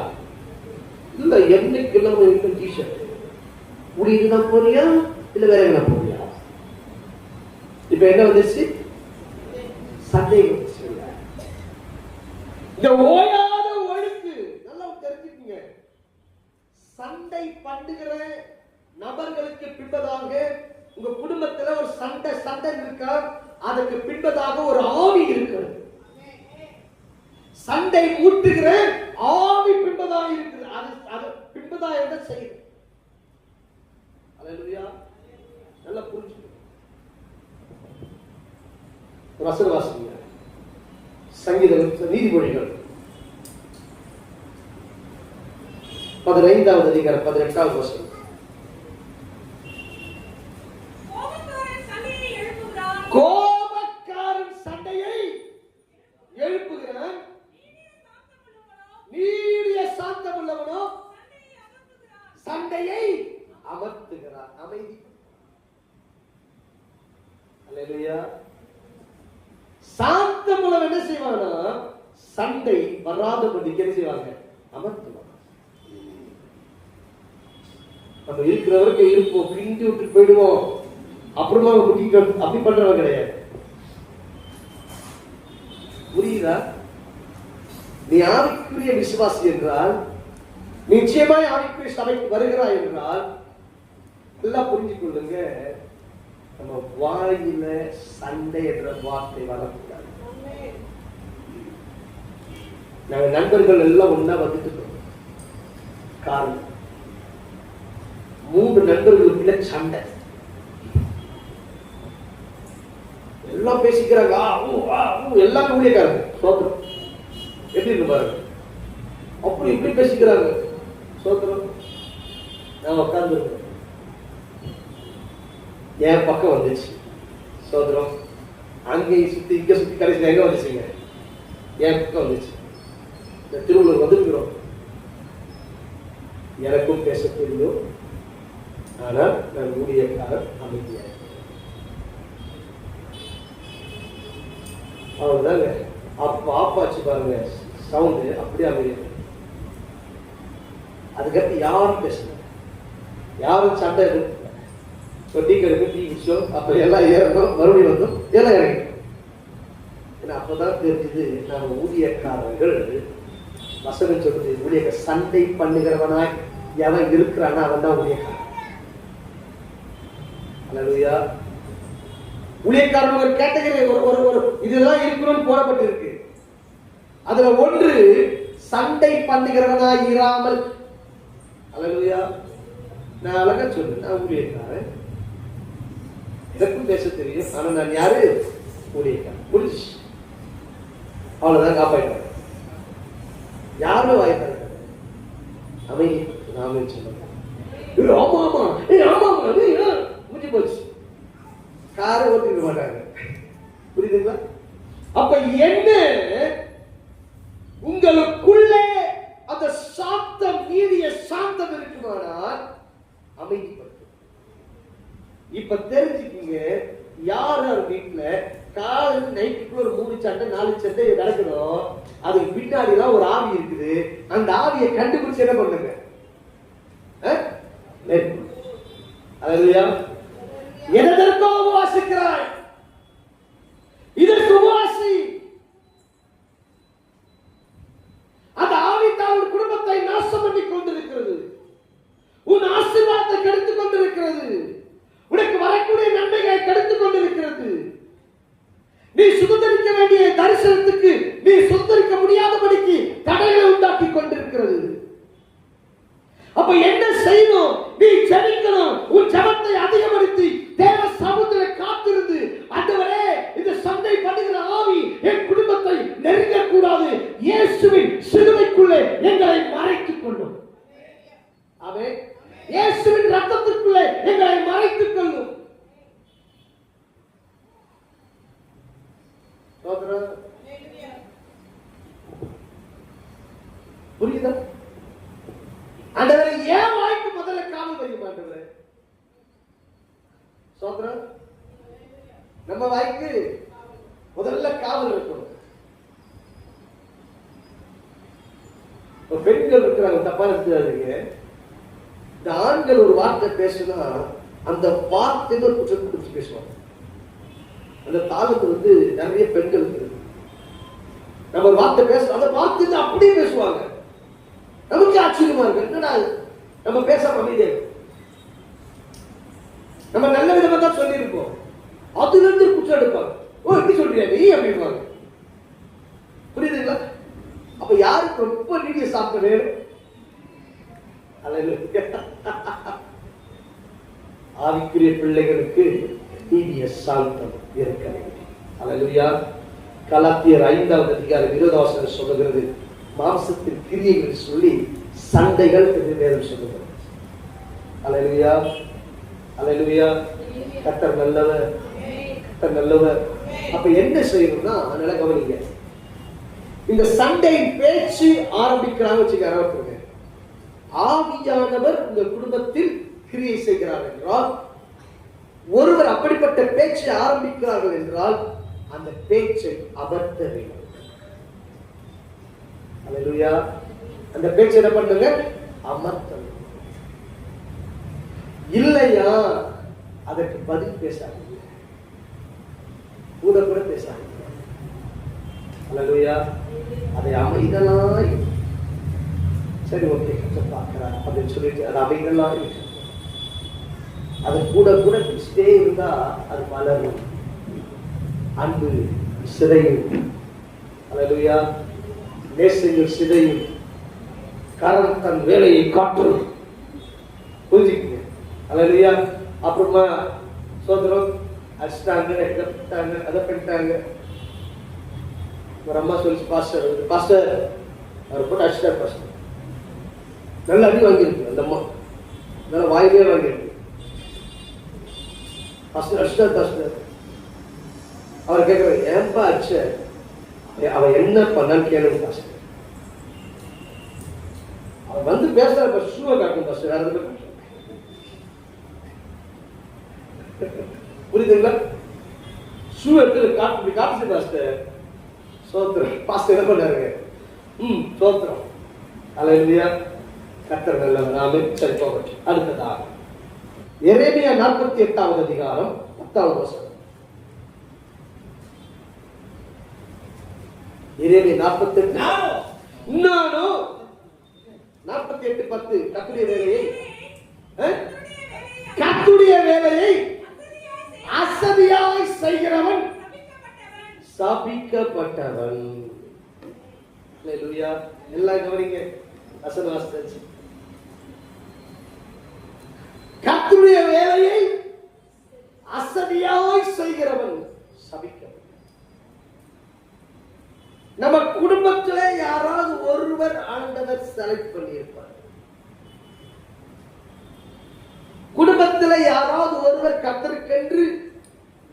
இல்ல என்னைக்கு எல்லாம் இருக்கும் டிஷர்ட் முடியுதுதான் போறியா இல்ல வேற என்ன போறியா? இப்ப என்ன வந்துச்சு? சந்தேகம். இந்த ஓயாத ஒழுக்கு நல்லா தெரிஞ்சுக்கீங்க. சண்டை பண்ணுகிற நபர்களுக்கு பின்பதாக உங்க குடும்பத்துல ஒரு சண்டை இருக்கா, அதுக்கு பின்பதாக ஒரு ஆவி இருக்கிறது. சண்டை மூட்டுகிற ஆவி பின்பதாக இருக்குது. அது பின்பதாக என்ன செய்யுது? ஹல்லேலூயா. நல்லா புரிஞ்சுக்கணும். வசனம் வாசிங்க. சங்கீதம் நீதிமொழிகள் 15வது அதிகாரம் 18வது வசனம். கோபக்காரன் சண்டையை எழுப்புகிறான், நீடிய சாந்தம் உள்ளவனோ சண்டையை அமர்த்துகிறான். அமைதி. ஹல்லேலூயா. சாந்தம் உள்ளவன் என்ன செய்வானா? சண்டை வராதபடி என்ன செய்வாங்க? அமர்த்துவாங்க. நம்ம இருக்கிறவருக்கு இருப்போம், பிரிஞ்சு விட்டு போயிடுவோம், அப்புறமா அப்படி பண்றவங்க கிடையாது. புரியுதா? நீ ஆவிக்குரிய விசுவாசி என்றால், நிச்சயமாய் ஆவிக்குரிய சபைக்கு வருகிறாய் என்றால் எல்லாம் புரிஞ்சு கொள்ளுங்க. நம்ம வாயில சண்டை என்ற வார்த்தை வரக்கூடாது. நாங்க நண்பர்கள் எல்லாம் ஒன்னா வந்துட்டு காரணம் 3 நண்பர்களுக்குள்ள சண்டை. எல்லாம் பேசிக்கிறாங்க, எல்லாமே ஊழியக்காரங்க. சோத்திரம். எப்படி இருக்கு பாருங்க. அப்படி இப்படி பேசிக்கிறாங்க. சோத்திரம். நான் உட்கார்ந்து இருக்கேன். என் பக்கம் வந்துச்சு. சோதரம் அங்கேயும் சுத்தி இங்க சுத்தி கடைசியில் எங்க வந்துச்சுங்க? என் பக்கம் வந்துச்சு. இந்த திருவள்ளூர் வந்துருக்கிறோம். எனக்கும் பேச தெரியும், ஆனால் நான் ஊழியக்காரர் அமைதியாக. அவ்வளவுதாங்க. அப்ப ஆப்பாச்சு பாருங்க, சவுண்டு அப்படியே அமைதியாக. அதுக்கடுத்து யாரும் பேசல, யாரும் சண்டை டீ கருக்கு டீ குடிச்சோம். அப்ப எல்லாம் ஏறணும், மறுபடியும் வந்தோம், எல்லாம் இறங்கி. ஏன்னா அப்பதான் தெரிஞ்சது நாம ஊழியக்காரர்கள். வசனம் சொல்றது ஊழியக்க சண்டை பண்ணுகிறவனாய் எவன் இருக்கிறான்னா அவன் தான் ஊழியக்காரன். அல்லேலூயா. ஊழியக்காரன் ஒரு கேட்டகரி, ஒரு இதுதான் இருக்கணும்னு போடப்பட்டு இருக்கு. அதுல ஒன்று சண்டை பண்ணுகிறவனாய் இராமல். அல்லேலூயா. நான் அழகா சொல்றேன், நான் ஊழியக்காரன், எனக்கும் பேச தெரியும், ஆனா நான் யாரு? ஊழியக்காரன். முடிச்சு அவ்வளவுதான். காப்பாற்ற யாருமே வாய்ப்பாரு அமைதி நாமே சொல்லுங்க. ஆமா ஆமா ஆமா முடிஞ்சு போச்சு. காரை ஓட்டிக்க மாட்டாங்க. புரியுதுங்களா? அப்ப என்ன உங்களுக்குள்ளே அந்த சாந்தம், நீடிய சாந்தம் இருக்குமானால் அமைதிப்படுத்தும். இப்ப தெரிஞ்சுக்கீங்க, யார் யார் வீட்டுல காலையில் நைட்டுக்குள்ள ஒரு 3 சண்டை 4 சண்டை நடக்கணும், அதுக்கு பின்னாடி எல்லாம் ஒரு ஆவி இருக்குது. அந்த ஆவியை கண்டுபிடிச்சு என்ன பண்ணுங்க? எதற்கோ உபவாசிக்கிறாய், இதற்கு உபவாசி. அந்த ஆவி தான் உன் குடும்பத்தை நாசம் பண்ணி கொண்டிருக்கிறது, உன் ஆசீர்வாதத்தை கெடுத்துக் கொண்டிருக்கிறது, உனக்கு வரக்கூடிய நன்மைகளை கெடுத்துக் கொண்டிருக்கிறது. நீ சுதந்திரிக்க வேண்டிய தரிசனத்துக்கு நீ சுதந்திரிக்க முடியாதபடிக்கு தடைகளை உண்டாக்கி கொண்டிருக்கிறது. அப்ப என்ன செய்யணும்? நீ ஜெபிக்கணும். உன் ஜெபத்தை அதிகப்படுத்தி தேவ சமூகத்தில் காத்திருந்து, ஆண்டவரே இந்த சண்டை பண்ணுகிற ஆவி என் குடும்பத்தை நெருங்க கூடாது, இயேசுவின் சிலுவைக்குள்ளே எங்களை மறைத்துக் கொள்ளும். ஆமென். இயேசுவின் ரத்தத்திற்குள்ளே எங்களை மறைத்துக் கொள்ளும். புரியுதா? ஆண்டவரே ஏன் வாய்க்கு முதல்ல காவல் வைக்க மாட்டேன்? சோதரன், நம்ம வாய்க்கு முதல்ல காவல் இருக்கணும். பெண்கள் இருக்கிறாங்க, தப்பா எடுத்துக்காதீங்க. இந்த ஆண்கள் ஒரு வார்த்தை பேசுனா அந்த வார்த்தையில ஒரு குற்றம் குடிச்சு பேசுவாங்க. அந்த தாளத்து நிறைய பெண்கள் இருக்கு. நம்ம ஒரு வார்த்தை பேச அந்த வார்த்தை அப்படியே பேசுவாங்க. நமக்கு ஆச்சரியமா இருக்கு, என்னடா நம்ம பேசாம அமைதியா, நம்ம நல்ல விதமா தான் சொல்லி இருக்கோம், அதுல இருந்து குற்றம் எடுப்பாங்க. ஓ எப்படி சொல்றீங்க நீ அப்படின்வாங்க. புரியுதுங்களா? அப்ப யாருக்கு ரொம்ப நீடிய சாப்பிட வேணும்? ஆவிக்குரிய பிள்ளைகளுக்கு நீடிய சாந்தம் இருக்க வேண்டும். அல்லேலூயா. கலாத்தியர் 5வது அதிகாரம் 20வது வசனம் சொல்லுகிறது, மாம்சத்தின் கிரியைகள் சொல்லி சண்டைகள் என்று வேதம் சொல்லுகிறது. அல்லேலூயா. அல்லேலூயா. கர்த்தர் நல்லவர், கர்த்தர் நல்லவர். அப்ப என்ன செய்யணும்னா, நல்லா கவனிங்க, இந்த சண்டையின் பேச்சு ஆரம்பிக்கிறாங்க வச்சுக்க, ஆவியானவர் உங்க குடும்பத்தில் கிரியை செய்கிறார் என்றால், ஒருவர் அப்படிப்பட்ட பேச்சை ஆரம்பிக்கிறார்கள் என்றால் அந்த பேச்சை அமர்த்த வேண்டும். அல்லேலூயா. அந்த பேச்சை என்ன பண்ணுங்க? அமர்த்த. இல்லையா அதற்கு பதில் பேசாதீங்க, கூட கூட பேசாதீங்க. அல்லேலூயா. அதை அமைதலாய், சரி ஓகே பார்க்கிறார் அப்படின்னு சொல்லிட்டு அது அமைதலாய், அது கூட கூட பேசிட்டே இருந்தா அது வளரும், அன்பு சிதையும். அல்லேலூயா. நேசங்கள் சிதையும், காரணம் தன் வேலையை காட்டும். புரிஞ்சுக்கீங்க? அல்லேலூயா. அப்புறமா சோதரம் அடிச்சிட்டாங்க, இதை பண்ணிட்டாங்க, அதை பண்ணிட்டாங்க. ஒரு அம்மா சொல்லி, பாஸ்டர் பாஸ்டர் அவர் போட்டு அடிச்சிட்டார் பாஸ்டர், நல்ல அடி வாங்கியிருக்கு அந்த அம்மா, நல்ல வாயிலே வாங்கியிருக்கு. பாஸ்டர் அடிச்சிட்டார் பாஸ்டர் அவர் கேட்கிறார், ஏன்பா அச்ச? அவன் என்ன பண்ணான்னு கேளுங்க பாஸ்டர். அவர் வந்து பேசுற ஷூவை காட்டும் பாஸ்டர், வேற எதுவும் புரியுதுங்களா? ஷூ எடுத்து காட்டு பாஸ்டர். சோத்திரம். பாஸ்டர் என்ன பண்ணாருங்க? சோத்திரம். அல்லேலூயா. கர்த்தர் நல்லவர். ஆமென். சரி, போகட்டும். அடுத்ததாக எரேமியா 48வது அதிகாரம் 10வது வசனம். எரேமியா 48 நானும் 48:10 கர்த்தருடைய வேலையை அசதியாய் செய்கிறவன் சபிக்கப்பட்டவன். அல்லேலூயா. எல்லாம் கவனிங்க. வசனம் வாசிச்சு. கர்த்தருடைய வேலையை அசதியாய் செய்கிறவன் சபிக்கப்பட்டவன். நம்ம குடும்பத்திலே யாராவது ஒருவர் ஆண்டவர் செலக்ட் பண்ணியிருப்பார். குடும்பத்தில் யாராவது ஒருவர் கர்த்தருக்கென்று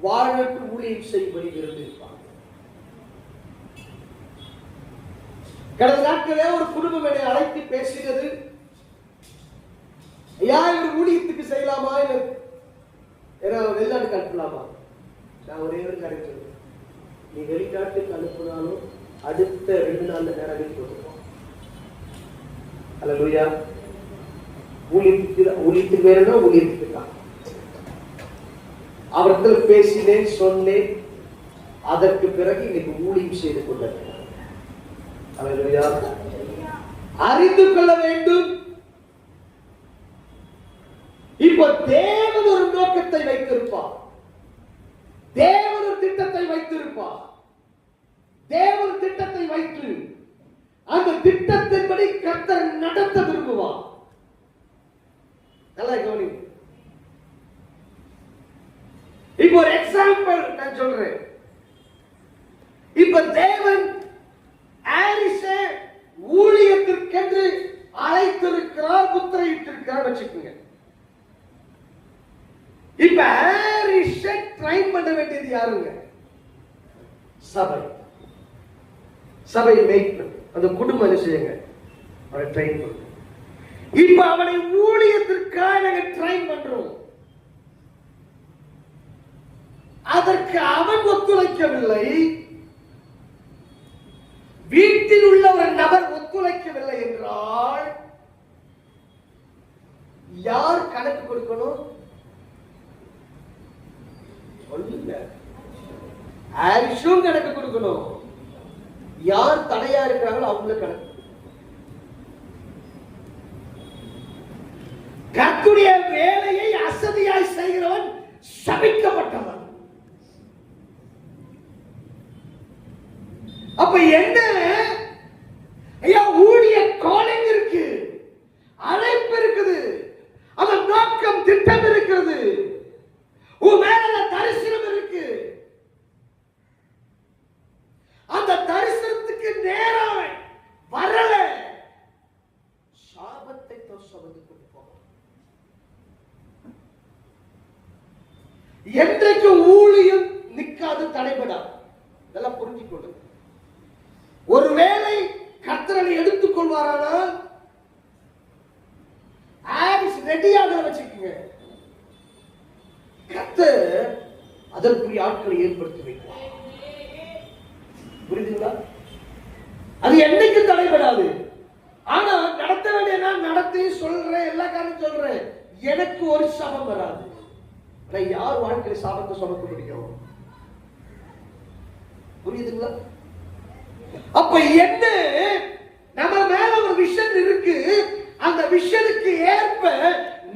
வாழட்டு ஊழியம் செய்யும்படி விரும்பியிருப்பாங்க. கடந்த நாட்களே ஒரு குடும்பம் என்னை அழைத்து பேசினது, ஐயா இவர் ஊழியத்துக்கு செய்யலாமா, வெளிநாட்டுக்கு அனுப்பலாமா? நான் ஒரே ஒரு காரியம் சொல்றேன், நீ வெளிநாட்டுக்கு அனுப்பினாலும் அடுத்த 2 நாள்ல நேரம் போட்டுருவோம். அல்லேலூயா. ஊழியத்துக்கு வேணும்னா ஊழியத்துக்கு தான். அவர்கள் பேசினேன், சொன்னேன். அதற்கு பிறகு இன்னைக்கு ஊழியம் செய்து கொண்டிருக்கிறார். அல்லேலூயா. அறிந்து கொள்ள வேண்டும். இப்ப தேவன் ஒரு நோக்கத்தை வைத்திருப்பார். தேவன் ஒரு திட்டத்தை வைத்திருப்பார். தேவன் திட்டத்தை வைத்து அந்த திட்டத்தின்படி கர்த்தர் நடத்த விரும்புவார். நல்லா கவனி. இப்போ ஒரு எக்ஸாம்பிள் நான் சொல்றேன். இப்ப தேவன் ஆரிஸை ஊழியத்திற்கென்று அழைத்திருக்கிறார், முத்திரையிட்டிருக்கிறார் வச்சுக்கோங்க. இப்ப ஆரிஸை ட்ரைன் பண்ண வேண்டியது யாருங்க? சபை. சபை மேய்ப்பன், அந்த குடும்ப செய்யுங்க, அவரை ட்ரைன் பண்ண. இப்ப அவனை ஊழியத்திற்காக நாங்க ட்ரைன் பண்றோம். அதற்கு அவன் ஒத்துழைக்கவில்லை, வீட்டில் உள்ள ஒரு நபர் ஒத்துழைக்கவில்லை என்றால் யார் கணக்கு கொடுக்கணும்? சொல்லுங்க. ஆரிஷும் கணக்கு கொடுக்கணும். யார் தடையா இருக்கிறாங்களோ அவங்களுக்கு கணக்கு. கர்த்தருடைய வேலையை அசதியாய் செய்கிறவன் சபிக்கப்பட்டவன். அப்ப என்ன? ஐயா, ஊழிய காலிங் இருக்கு, அழைப்பு இருக்குது, அந்த நோக்கம் திட்டம் இருக்கிறது, உன் மேல தரிசனம் இருக்கு. அந்த தரிசனத்துக்கு நேரம் வரல, சாபத்தை சுமந்து கொண்டு போகும். என்றைக்கு ஊழியம் நிற்காது, தடைபடாது. இதெல்லாம் புரிஞ்சுக்கொள்ளுங்க. ஒருவேளை கர்த்தரை எடுத்துக் கொள்வாரானால் ஆரிஸ் ரெடியாக வச்சுக்கோங்க. கர்த்தர் அதற்குரிய ஆட்களை ஏற்படுத்தி வைக்கிறார். புரியுதுங்களா? அது என்னைக்கு தடைபடாது. ஆனா நடத்த வேண்டிய நான் நடத்தி சொல்றேன், எல்லா காரணம் சொல்றேன், எனக்கு ஒரு சாபம் வராது. யார் வாழ்க்கையில சாபத்தை சுமக்க முடியும்? புரியுதுங்களா? அப்ப என்ன, நம்ம மேல ஒரு விஷன் இருக்கு. அந்த விஷனுக்கு ஏற்ப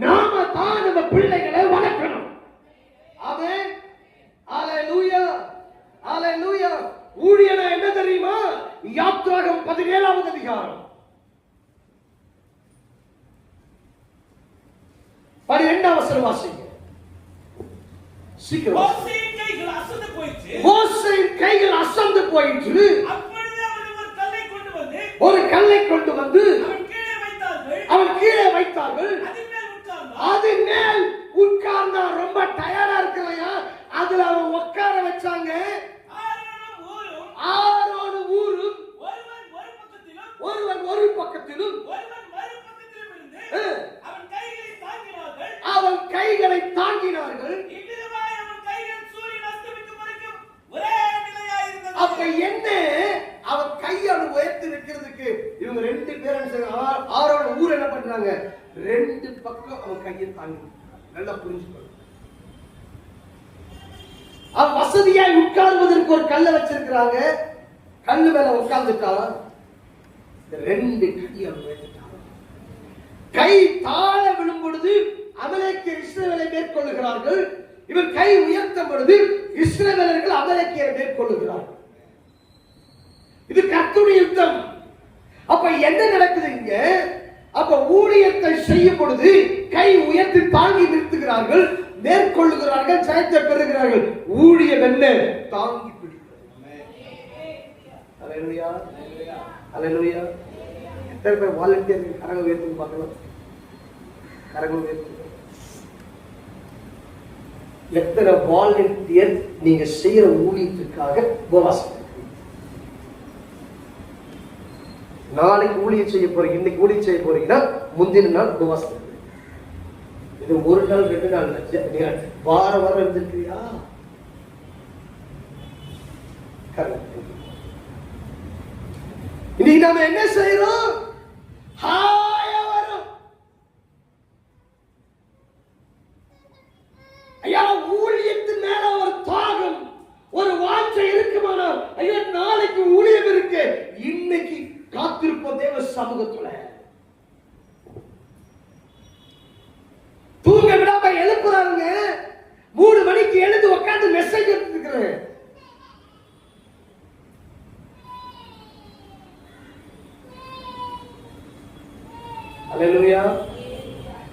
நாம தான் நம்ம பிள்ளைகளை வளர்க்கணும். ஆமென். ஹalleluya. ஹalleluya. ஊழியனா என்ன தெரியுமா? யாத்ராகமம் 17வது அதிகாரம் 12வது வசனம் வாசிங்க. சீக்கிரம். மோசேயின் கைகள் அசந்து போயிற்று. மோசேயின் கைகள் அசந்து போயிற்று. அப்பொழுது அவர்கள் ஒரு கல்லை கொண்டு வந்து அவன் கீழே வைத்தார்கள். அதன் மேல் உட்கார்ந்தா. ரொம்ப டயர்டா இருக்கலையா, அதுல அவன் உட்கார வச்சாங்க. பண்றாங்க? ரெண்டு பக்கம் அவன் கையை தாங்கி. நல்லா புரிஞ்சுக்கணும். அவன் வசதியாய் உட்கார்வதற்கு ஒரு கல்லை வச்சிருக்கிறாங்க. கல்லு மேல உட்கார்ந்துட்டான். ரெண்டு கையை அவன் வைத்துட்டான். கை தாழ விழும் பொழுது அமலேக்கியர் இஸ்ரவேலை மேற்கொள்ளுகிறார்கள். இவன் கை உயர்த்தும் பொழுது இஸ்ரவேலர்கள் அமலேக்கியரை மேற்கொள்ளுகிறார்கள். இது கர்த்தருடைய யுத்தம். அப்ப என்ன நடக்குது இங்க? அப்ப ஊழியத்தை செய்யும் பொழுது கை உயர்த்தி தாங்கி நிறுத்துகிறார்கள், மேற்கொள்ளுகிறார்கள், ஜெயத்தை பெறுகிறார்கள். ஊழியம் என்ன? தாங்கி பிடிக்கிறது. அல்லேலூயா, அல்லேலூயா. எத்தனை பேர் வாலண்டியர் கரங்கள் உயர்த்தி பார்க்கலாம்? கரங்கள் உயர்த்தி. எத்தனை வாலண்டியர் நீங்க செய்யற ஊழியத்துக்காக உபவாசம்? நாளைக்கு ஊழியம் செய்ய போறீங்க, இன்னைக்கு ஊழியம் செய்ய போறீங்கன்னா முந்தின நாள் உபவாசம். இது ஒரு நாள் 2 நாள் வார வாரம் இருந்திருக்கியா? இன்னைக்கு நாம என்ன செய்யறோம்? வரும் ஐயா, ஊழியத்தின் மேல ஒரு தாகம், ஒரு வாஞ்சை இருக்குமானால், ஐயா நாளைக்கு ஊழியம் இருக்கு, இன்னைக்கு காத்திருப்போம் தேவ சமூகத்துல. தூங்க விடாம எழுப்புறாங்க. 3 மணிக்கு எழுந்து உட்கார்ந்து மெசேஜ் எடுத்துக்கிறேன். அல்லேலூயா.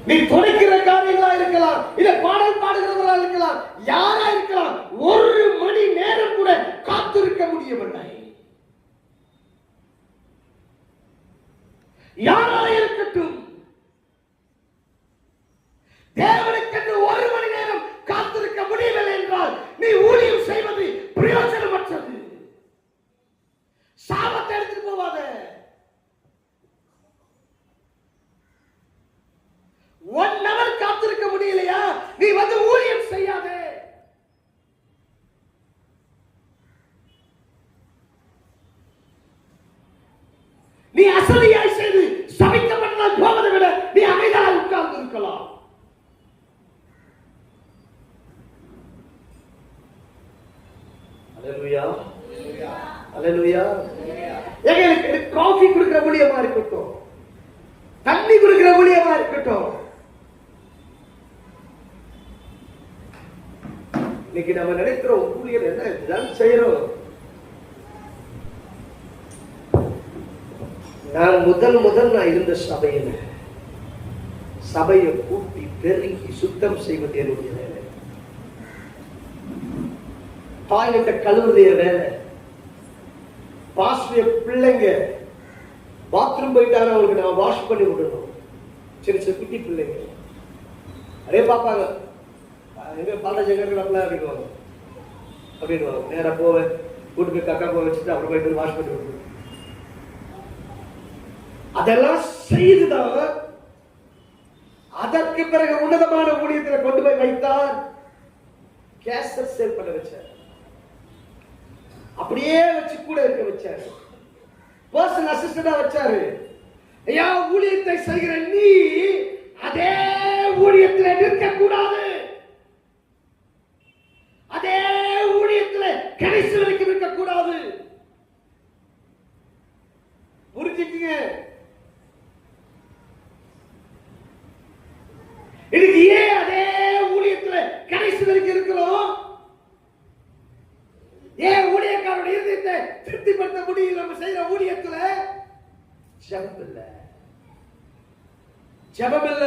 நீ துடைக்கிற காரியங்களா இருக்கலாம், இல்ல பாடல் பாடுகிறவர்களா இருக்கலாம், யாரா இருக்கலாம், 1 மணி நேரம் கூட காத்திருக்க முடியவில்லை. யாரா இருக்கட்டும், தேவனுக்கென்று 1 மணி நேரம் காத்திருக்க முடியவில்லை என்றால் நீ ஊழியம் செய்வது பிரயோஜனமற்றது. சாபத்தை எடுத்துட்டு போவாத. 1 hour காத்திருக்க முடியலையா, நீ வந்து ஊழியம் செய்யாதே. நீ அசதியாய் செய்து சபிக்கப்பட்டால் போவதை விட நீ அமைதியாக உட்கார்ந்து இருக்கலாம். அல்லேலூயா, அல்லேலூயா. எங்களுக்கு காஃபி குடிக்கிற ஊழியமா இருக்கட்டும், தண்ணி குடிக்கிற ஊழியமா இருக்கட்டும், இன்னைக்கு நம்ம நினைக்கிறோம் ஊழியர் என்ன இதுதான் செய்யறோம். நான் முதல் நான் இருந்த சபையை கூட்டி பெருக்கி சுத்தம் செய்வது என்னுடைய வேலை. டாய்லெட்டை கழுவுடைய வேலை. பாஸ்டைய பிள்ளைங்க பாத்ரூம் போயிட்டாங்க, அவங்களுக்கு நான் வாஷ் பண்ணி விடணும். சின்ன சின்ன குட்டி பிள்ளைங்க அதே பார்ப்பாங்க. எங்க பாலஜங்கர்கள் அப்படிலாம் அப்படின்வாங்க அப்படின்வாங்க. நேராக போவேன், கூட்டு போய் கக்கா போய் வச்சுட்டு அப்புறம் போயிட்டு வாஷ் பண்ணி விடணும். அதெல்லாம் செய்துதான் அதற்கு பிறகு உன்னதமான ஊழியத்தில் கொண்டு போய் வைத்தார். கேசட் சேல் பண்ண வச்சார், அப்படியே வச்சு கூட இருக்க வச்சாரு, பர்சனல் அசிஸ்டண்டா வச்சாரு. ஐயா, ஊழியத்தை செய்கிற நீ அதே ஊழியத்தில் நிற்க கூடாது, அதே ஊழியத்தில் கடைசி வரைக்கும் இருக்க கூடாது. புரிஞ்சுக்கீங்க? இன்னைக்கு ஏன் அதே ஊழியத்துல கடைசி வரைக்கும் இருக்கிறோம்? ஏன் ஊழியக்காரோட இருதயத்தை திருப்திப்படுத்த முடியல? நம்ம செய்யற ஊழியத்துல ஜெபம் இல்ல, ஜெபம் இல்ல.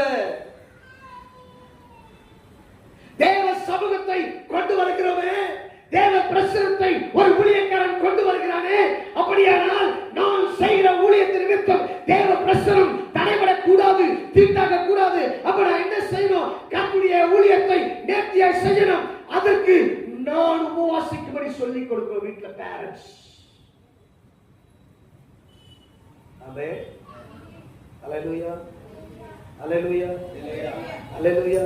தேவ சமூகத்தை கொண்டு வருகிறவன், தேவ பிரசனத்தை ஒரு ஊழியக்காரன் கொண்டு வருகிறானே, அப்படியானால் நான் செய்கிற ஊழியத்தின் நிமித்தம் தேவ பிரசனம் தடைபடக்கூடாது, தீட்டாக கூடாது. அப்ப நான் என்ன செய்யணும்? கர்த்தருடைய ஊழியத்தை நேர்த்தியாய் செய்யணும். அதற்கு நான் உபவாசிக்கும்படி சொல்லிக் கொடுக்கிறோம் வீட்டுல பேரண்ட்ஸ். ஆமென். அல்லேலூயா, அல்லேலூயா, அல்லேலூயா.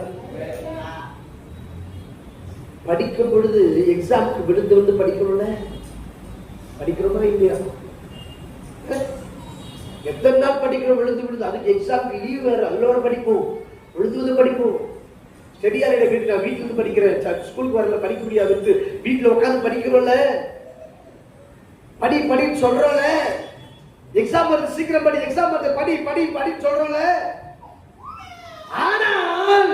படிக்கும் பொழுது எக்ஸாம்க்கு விழுந்து வந்து படிக்கிறோம்ல, படிக்கிறோமா இல்லையா? எத்தனை நாள் படிக்கிறோம் விழுது அதுக்கு எக்ஸாம்க்கு லீவ் வேற, அல்லோட படிப்போம், விழுது படிப்போம். சரியான வீட்டு நான் வீட்டுல இருந்து படிக்கிறேன், ஸ்கூலுக்கு வரல படிக்க முடியாது, வீட்டுல உட்காந்து படிக்கிறோம்ல, படின்னு சொல்றோம்ல, எக்ஸாம் வருது சீக்கிரம் படி, எக்ஸாம் வருது படின்னு சொல்றோம்ல. ஆனால்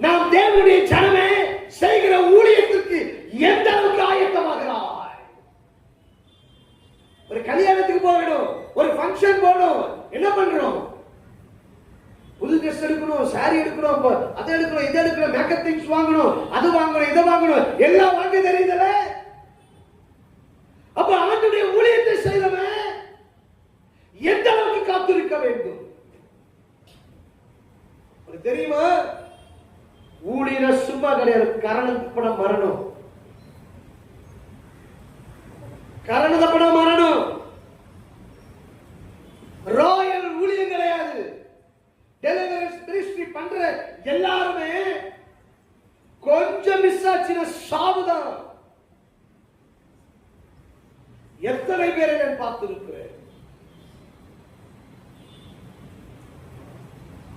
நாம் தேவனுடைய ஜனமே செய்கிற ஊழியத்திற்கு எந்த அளவுக்கு ஆயத்தமாகிறாய்? ஒரு கல்யாணத்துக்கு போகணும், ஒரு ஃபங்க்ஷன் போகணும், என்ன பண்றோம்? புது ட்ரெஸ் எடுக்கணும், சாரி எடுக்கணும், அதை எடுக்கணும், இதை எடுக்கணும், மேக்கப் திங்ஸ் வாங்கணும், அது வாங்கணும், இதை வாங்கணும், எல்லாம் வாங்க தெரியுதுல. அப்ப ஆண்டுடைய ஊழியத்தை செய்தவன் எந்த அளவுக்கு காத்திருக்க வேண்டும்? தெரியுமா? ஊழியர சும்மா கிடையாது, கரணப்பட மரணம், கரணப்பட மரணம். ராயல் ஊழியம் கிடையாது. டெலிவரன்ஸ் மினிஸ்ட்ரி பண்ற எல்லாருமே கொஞ்சம் மிஸ் ஆச்சுன்னா சாவுதான். எத்தனை பேரை நான் பார்த்திருக்கிறேன்.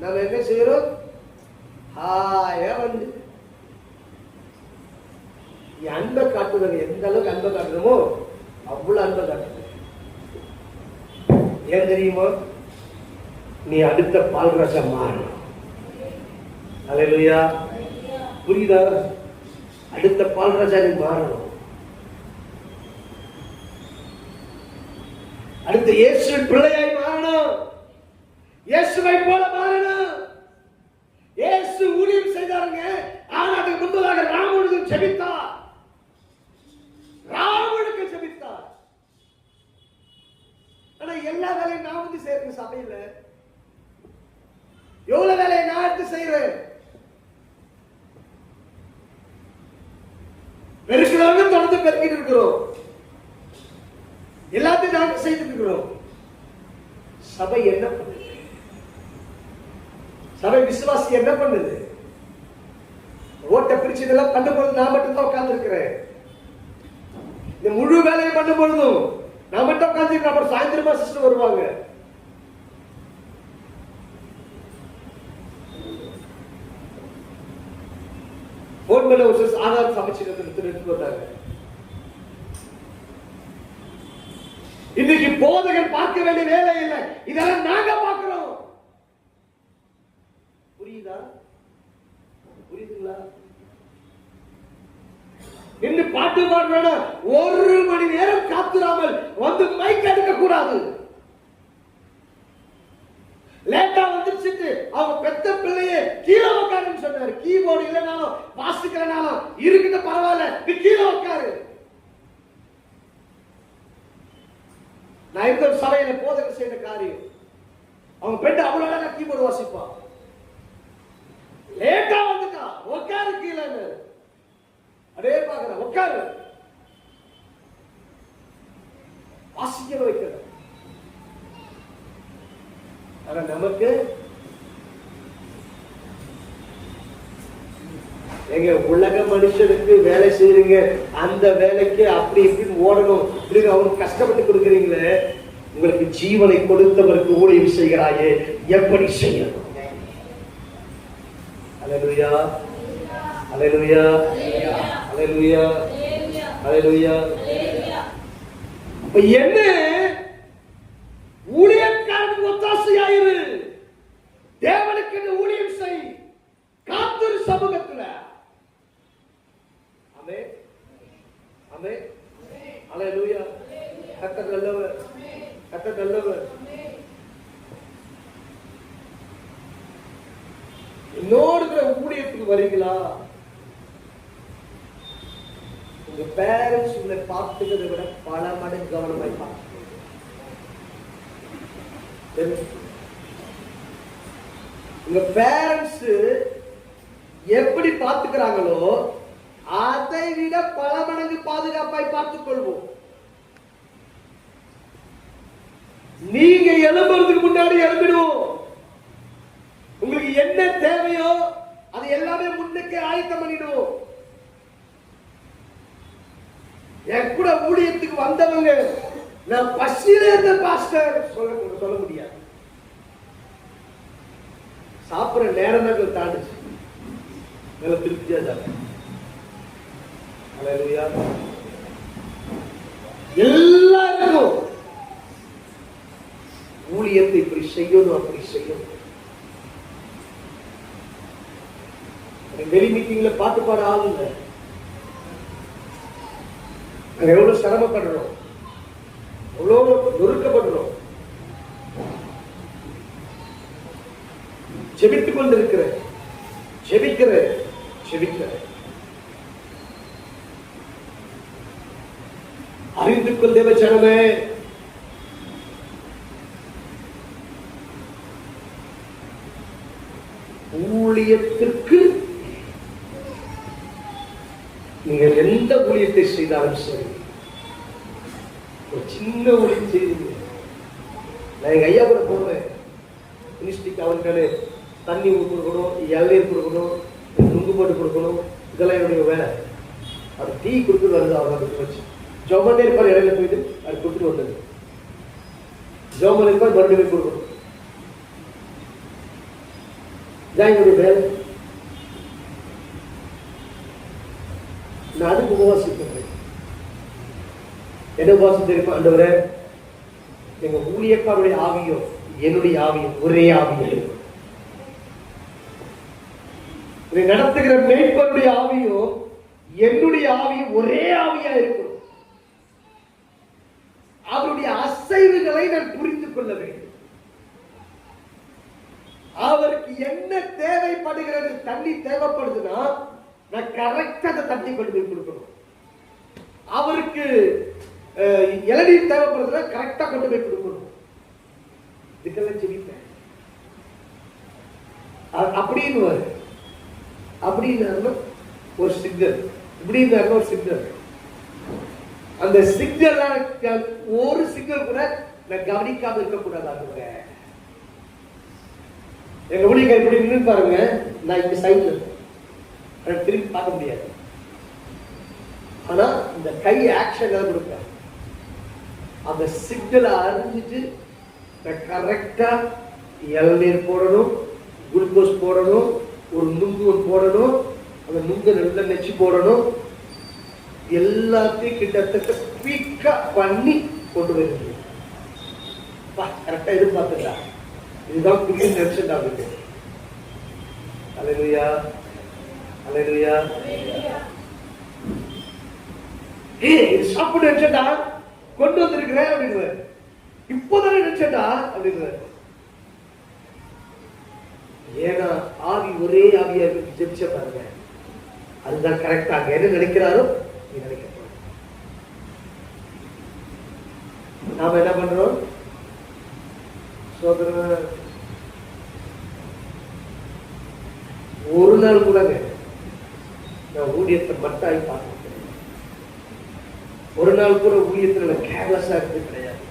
நாம என்ன செய்யறோம்? ஹாயா வந்து அன்பை காட்டுவது, எந்த அளவுக்கு அன்பை காட்டுறோமோ அவ்வளவு அன்பை காட்டுறது. ஏன் தெரியுமா? நீ அடுத்த பால்ராஜா மாறணும். அல்லேலூயா. புரியுதா? அடுத்த பால்ராஜா நீ மாறணும். அடுத்த இயேசு பிள்ளையாய் மாறணும். இயேசுவை போல மாறணும். இயேசு ஊழியம் செய்தாருங்க. ஆனா அதுக்கு முன்பதாக ராவணனுக்கு ஜெபித்தார். ராவணனுக்கு ஜெபித்தார். ஆனா எல்லா வேலையும் நான் வந்து செய்யறேன் சபையில. எவ்வளவு வேலையை நான் எடுத்து செய்யறேன். பெருக்கிறவங்க தொடர்ந்து பெருக்கிட்டு இருக்கிறோம். எல்லாத்தையும் நாங்கள் செய்துட்டு இருக்கிறோம். சபை என்ன பண்ணுது? சபை விசுவாசி என்ன பண்ணுது? ஓட்ட பிரிச்சு இதெல்லாம் பண்ணும்போது நான் மட்டும் தான் உட்கார்ந்து இருக்கிறேன். இந்த முழு வேலையை பண்ணும் பொழுதும் நான் மட்டும் உட்கார்ந்து, அப்புறம் சாயந்தரமா சிஸ்டர் வருவாங்க. போன் மேல ஒரு ஆதாரம் சமைச்சு எடுத்து வந்தாங்க. இன்னைக்கு போதகர் பார்க்க வேண்டிய வேலை இல்லை, இதெல்லாம் நாங்க பார்க்கிறோம். புரியுதா? புரியுதுங்களா? நின்று பாட்டு பாடுறா 1 மணி நேரம் காத்துறாமல் வந்து மைக் எடுக்க கூடாது. லேட்டா வந்துருச்சு, அவங்க பெத்த பிள்ளையே கீழே உட்காருன்னு சொன்னாரு. கீபோர்டு இல்லைனாலும் வாசிக்கிறனாலும் இருக்குது, பரவாயில்ல, நீ கீழே உட்காரு. நான் இருந்த சபையில போதகர் செய்த காரியம், அவங்க பெண் அவ்வளவு கீபோர்டு வாசிப்பான். லேட்டா வந்துட்டா உட்காரு கீழே, அதே பாக்குற உட்காரு, வாசிக்க வைக்கிற. ஆனா நமக்கு எங்க உலக மனுஷனுக்கு வேலை செய்யறீங்க, அந்த வேலைக்கு அப்படி இப்படின்னு ஓடணும், அவனுக்கு கஷ்டப்பட்டு கொடுக்குறீங்களே. உங்களுக்கு ஜீவனை கொடுத்தவருக்கு ஊழியம் செய்கிறாயே, எப்படி செய்யணும்? அல்லேலூயா, அல்லேலூயா, அல்லேலூயா, அல்லேலூயா. அப்ப என்ன? ஊழியக்காரனுக்கு ஒத்தாசையாயிரு, தேவனுக்கு ஊழியம் செய், காத்திரு சமூகத்துல. ஆமென், ஆமென், அல்லேலூயா. கர்த்தர் நல்லவர், கர்த்தர் நல்லவர். இன்னொரு ஊழியத்துக்கு வரீங்களா? உங்க பேரண்ட்ஸ் உங்களை பார்த்துக்கிறத விட பல மடங்கு கவனமாய் பார்த்து. உங்க பேரண்ட்ஸ் எப்படி பார்த்துக்கிறாங்களோ அதை விட பல மடங்கு பாதுகாப்பாய் பார்த்துக் கொள்வோம். நீங்க எழும்புறதுக்கு முன்னாடி எழும்பிடுவோம். உங்களுக்கு என்ன தேவையோ அது எல்லாமே முன்னுக்கு ஆயத்தம் பண்ணிடுவோம். என் கூட ஊழியத்துக்கு வந்தவங்க நான் பசியில இருந்த பாஸ்டர் சொல்ல முடியாது. சாப்பிடுற நேரம் தான் தாண்டுச்சு, நல்ல திருப்தியா தான். எல்லாருக்கும் ஊழியத்தை இப்படி செய்யணும், அப்படி செய்யணும். வெளி மீட்டிங்ல பாட்டு பாட ஆள் இல்லை. நாங்க எவ்வளவு சிரமப்படுறோம், எவ்வளவு நொறுக்கப்படுறோம். ஜெபித்துக் கொண்டிருக்கிற ஜெபிக்கிற அறிந்து கொள் தேவ ஜனமே, ஊழியத்திற்கு நீங்கள் எந்த ஊழியத்தை செய்தாலும் சரி, ஒரு சின்ன ஊழியம் செய்தீங்க. நான் எங்க ஐயா கூட போவேன், மினிஸ்ட்ரிக்கு அவர்களே தண்ணி கொடுக்கணும், இளநீர் கொடுக்கணும், நுங்கு போட்டு கொடுக்கணும், இதெல்லாம் என்னுடைய வேலை. அது டீ கொடுக்குறது வருது, அவங்க வச்சு ஜோமன் இருப்பார், இடையில போயிட்டு அது கொடுத்துட்டு வந்தது. ஜோமன் இருப்பார், மறுபடியும் கொடுக்கணும். இதான் என்னுடைய வேலை. நான் அதுக்கு உபவாசிக்கிறேன். என்ன உபவாசம் தெரியுமா? ஆண்டவரே, எங்க ஊழியக்காருடைய ஆவியும் என்னுடைய ஆவியும் ஒரே ஆவியும் இருக்கும். நடத்துகிற மேய்ப்பருடைய ஆவியும் என்னுடைய ஆவியும் ஒரே ஆவியா இருக்கும். அவருடைய அசைவுகளை நான் புரிந்து கொள்ள வேண்டும். அவருக்கு என்ன தேவைப்படுகிறது, தண்ணி தேவைப்படுதுன்னா நான் கரெக்டா அந்த தண்ணி கொண்டு போய் கொடுக்கணும். அவருக்கு இளநீர் தேவைப்படுதுன்னா கரெக்டா கொண்டு போய் கொடுக்கணும். இதுக்கெல்லாம் ஜெபிப்பேன். அப்படின்னு அப்படின்னு ஒரு சிக்னல், இப்படின்னு ஒரு சிக்னல். அந்த சிக்னல் ஒரு சிக்னல் கூட நான் கவனிக்காம இருக்கக்கூடாது. எங்க ஊழியர்கள் இப்படி நின்று பாருங்க, நான் இந்த சைட்ல திரும்பி பார்க்க முடியாது. ஆனா இந்த கை ஆக்ஷன் கொடுப்பேன். அந்த சிக்னலை அறிஞ்சிட்டு கரெக்டா இளநீர் போடணும், குளுக்கோஸ் போடணும், ஒரு நுங்கு போடணும், அந்த நுங்கு நல்ல நெச்சு போடணும். எல்லாத்தையும் கிட்டத்தட்ட குயிக்கா பண்ணி கொண்டு வருது. கரெக்டா எதிர்பார்த்துட்டா இதுதான் புரிய நினைச்சுட்டா. அல்லேலூயா, அல்லேலூயா. இது சாப்பிட்டு நினைச்சா கொண்டு வந்திருக்கிறேன் அப்படின்னு இப்போதானே நினைச்சா அப்படின்னு. ஏன்னா ஆவி ஒரே ஆவியா இருக்கு. ஜெபிச்ச பாருங்க, அதுதான் கரெக்டா. என்ன நினைக்கிறாரோ நீ நினைக்க. நாம என்ன பண்றோம்? ஒரு நாள் கூட நான் ஊழியத்தை மட்டாய் பார்க்க, ஒரு நாள் கூட ஊழியத்துல கேர்லெஸ்ஸா இருக்கு கிடையாது.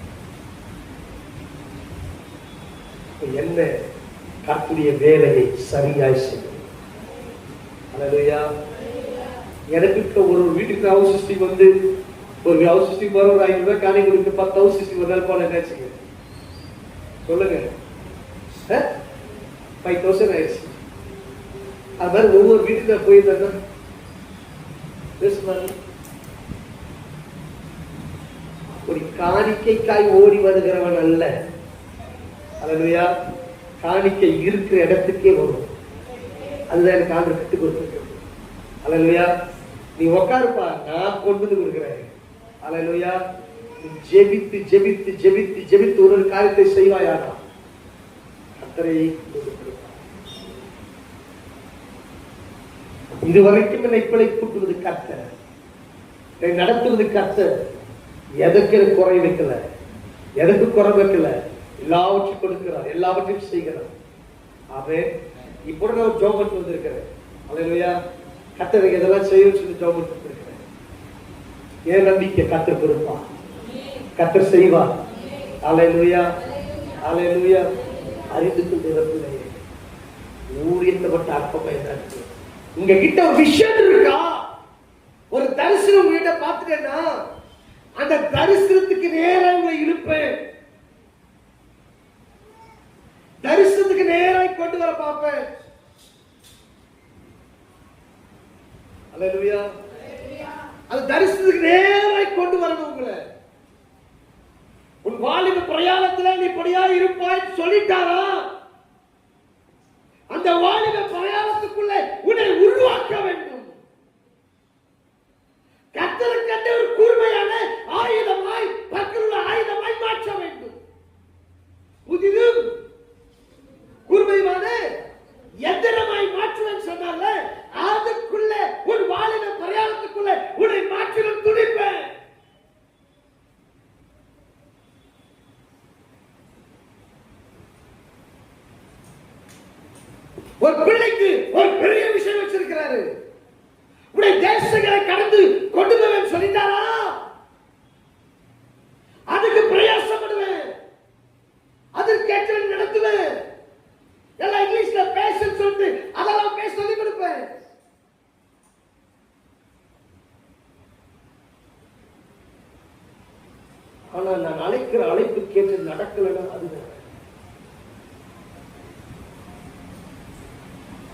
என்ன கர்த்தருடைய வேலையை சரியாய் செய்யும். அல்லேலூயா. எனக்கு ஒரு வீட்டுக்கு ஹவுஸ் சிஸ்டம் வந்து ஒரு ஹவுஸ் சிஸ்டம் போற ஒரு 500 ரூபாய் காணி கொடுத்து 10 ஹவுஸ் சிஸ்டம் ஒரு நாள் போல என்ன சொல்லுங்க, 5000 ஆயிடுச்சு. அது மாதிரி ஒவ்வொரு வீட்டுக்கு நான் போயிருந்தேன். ஒரு காணிக்கைக்காய் ஓடி வருகிறவன் அல்ல. அல்லேலூயா. காணிக்கை இருக்கிற இடத்துக்கே வரும். அதுதான் எனக்கு ஆண்டு கற்றுக் கொடுத்துருக்கு. அல்லேலூயா. நீ உட்காருப்பா, நான் கொண்டு வந்து கொடுக்கிறேன். அல்லேலூயா. ஜெபித்து ஜெபித்து ஜெபித்து ஜெபித்து ஒரு காரியத்தை செய்வாயானா கர்த்தரை இதுவரைக்கும் என்னை பிழைப்பூட்டுவது கர்த்தர், என்னை நடத்துவது கர்த்தர். எதுக்கு குறை வைக்கல, எதுக்கு குறை வைக்கல, எல்லாவற்றையும் கொடுக்கிறார், எல்லாவற்றையும் செய்கிறார். ஆமே. இப்போ நான் ஜோம் பண்ணி வந்திருக்கிறேன். அல்லேலூயா. கர்த்தர் இதெல்லாம் செய்யும் சொல்லி ஜோம் பண்ணி வந்திருக்கிறேன். ஏன் நம்பிக்கை? கர்த்தர் கொடுப்பார், கர்த்தர் செய்வார். அல்லேலூயா, அல்லேலூயா. அறிந்து கொண்டிருக்கிறேன். ஊழியத்தை மட்டும் அற்பமா இருக்கு. உங்க கிட்ட ஒரு விஷயம் இருக்கா, ஒரு தரிசனம் உங்ககிட்ட பார்த்துட்டேன்னா அந்த தரிசனத்துக்கு நேரா உங்களை இழுப்பேன். தரிசனத்துக்கு நேராய் கொண்டு வர பார்ப்பேன். அல்லேலூயா. அது தரிசனத்துக்கு நேராய் கொண்டு வரணும் உங்களை. உன் வாலிப பிரயாணத்துல நீ இப்படியா இருப்பாய் சொல்லிட்டாரா? அந்த வாலிப பிரயாணத்துக்குள்ள உன்னை உருவாக்க வேண்டும். கர்த்தருக்கென்ற ஒரு கூர்மையான ஆயுதமாய், பக்கத்துல ஆயுதமாய் மாற்ற வேண்டும். புதிதும் கூர்மையான எந்திரமாய் மாற்றுவேன் சொன்னால, அதுக்குள்ள ஒரு வாலிப பிரயாணத்துக்குள்ள உன்னை மாற்றிடும் துடிப்பேன். ஒரு பிள்ளைக்கு ஒரு பெரிய விஷயம் வச்சிருக்கிறாரு. உடைய தேசங்களை கடந்து கொண்டு போவேன் சொல்லிட்டாரா? அதுக்கு பிரயாசப்படுவேன், அதற்கேற்ற நடத்துவேன். எல்லாம் இங்கிலீஷ்ல பேச சொல்லிட்டு அதெல்லாம் பேச சொல்லி கொடுப்பேன். ஆனா நான் அழைக்கிற அழைப்பு கேட்டு நடக்கலன்னா அதுதான்.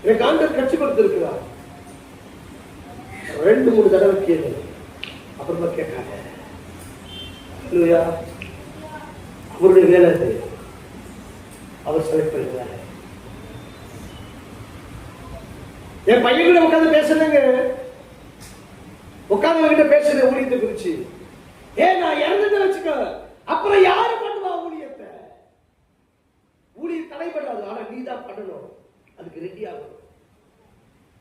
எனக்கு ஆண்டவர் கட்சி கொடுத்திருக்கிறார். 2-3 தடவை கேளு, அப்புறமா கேட்காங்க. அவருடைய வேலை அது. அவர் செலக்ட் பண்ணுறாரு. என் பையன் கூட உட்காந்து பேசலங்க, உட்காந்து கிட்ட பேசுற ஊழியத்தை குறிச்சு. நான் இறந்துட்டு வச்சுக்க, அப்புறம் யாரு பண்ணுவா ஊழியத்தை? ஊழியம் தடைபடாது, ஆனா நீ தான் பண்ணணும். அதுக்கு ரெடி ஆகும்.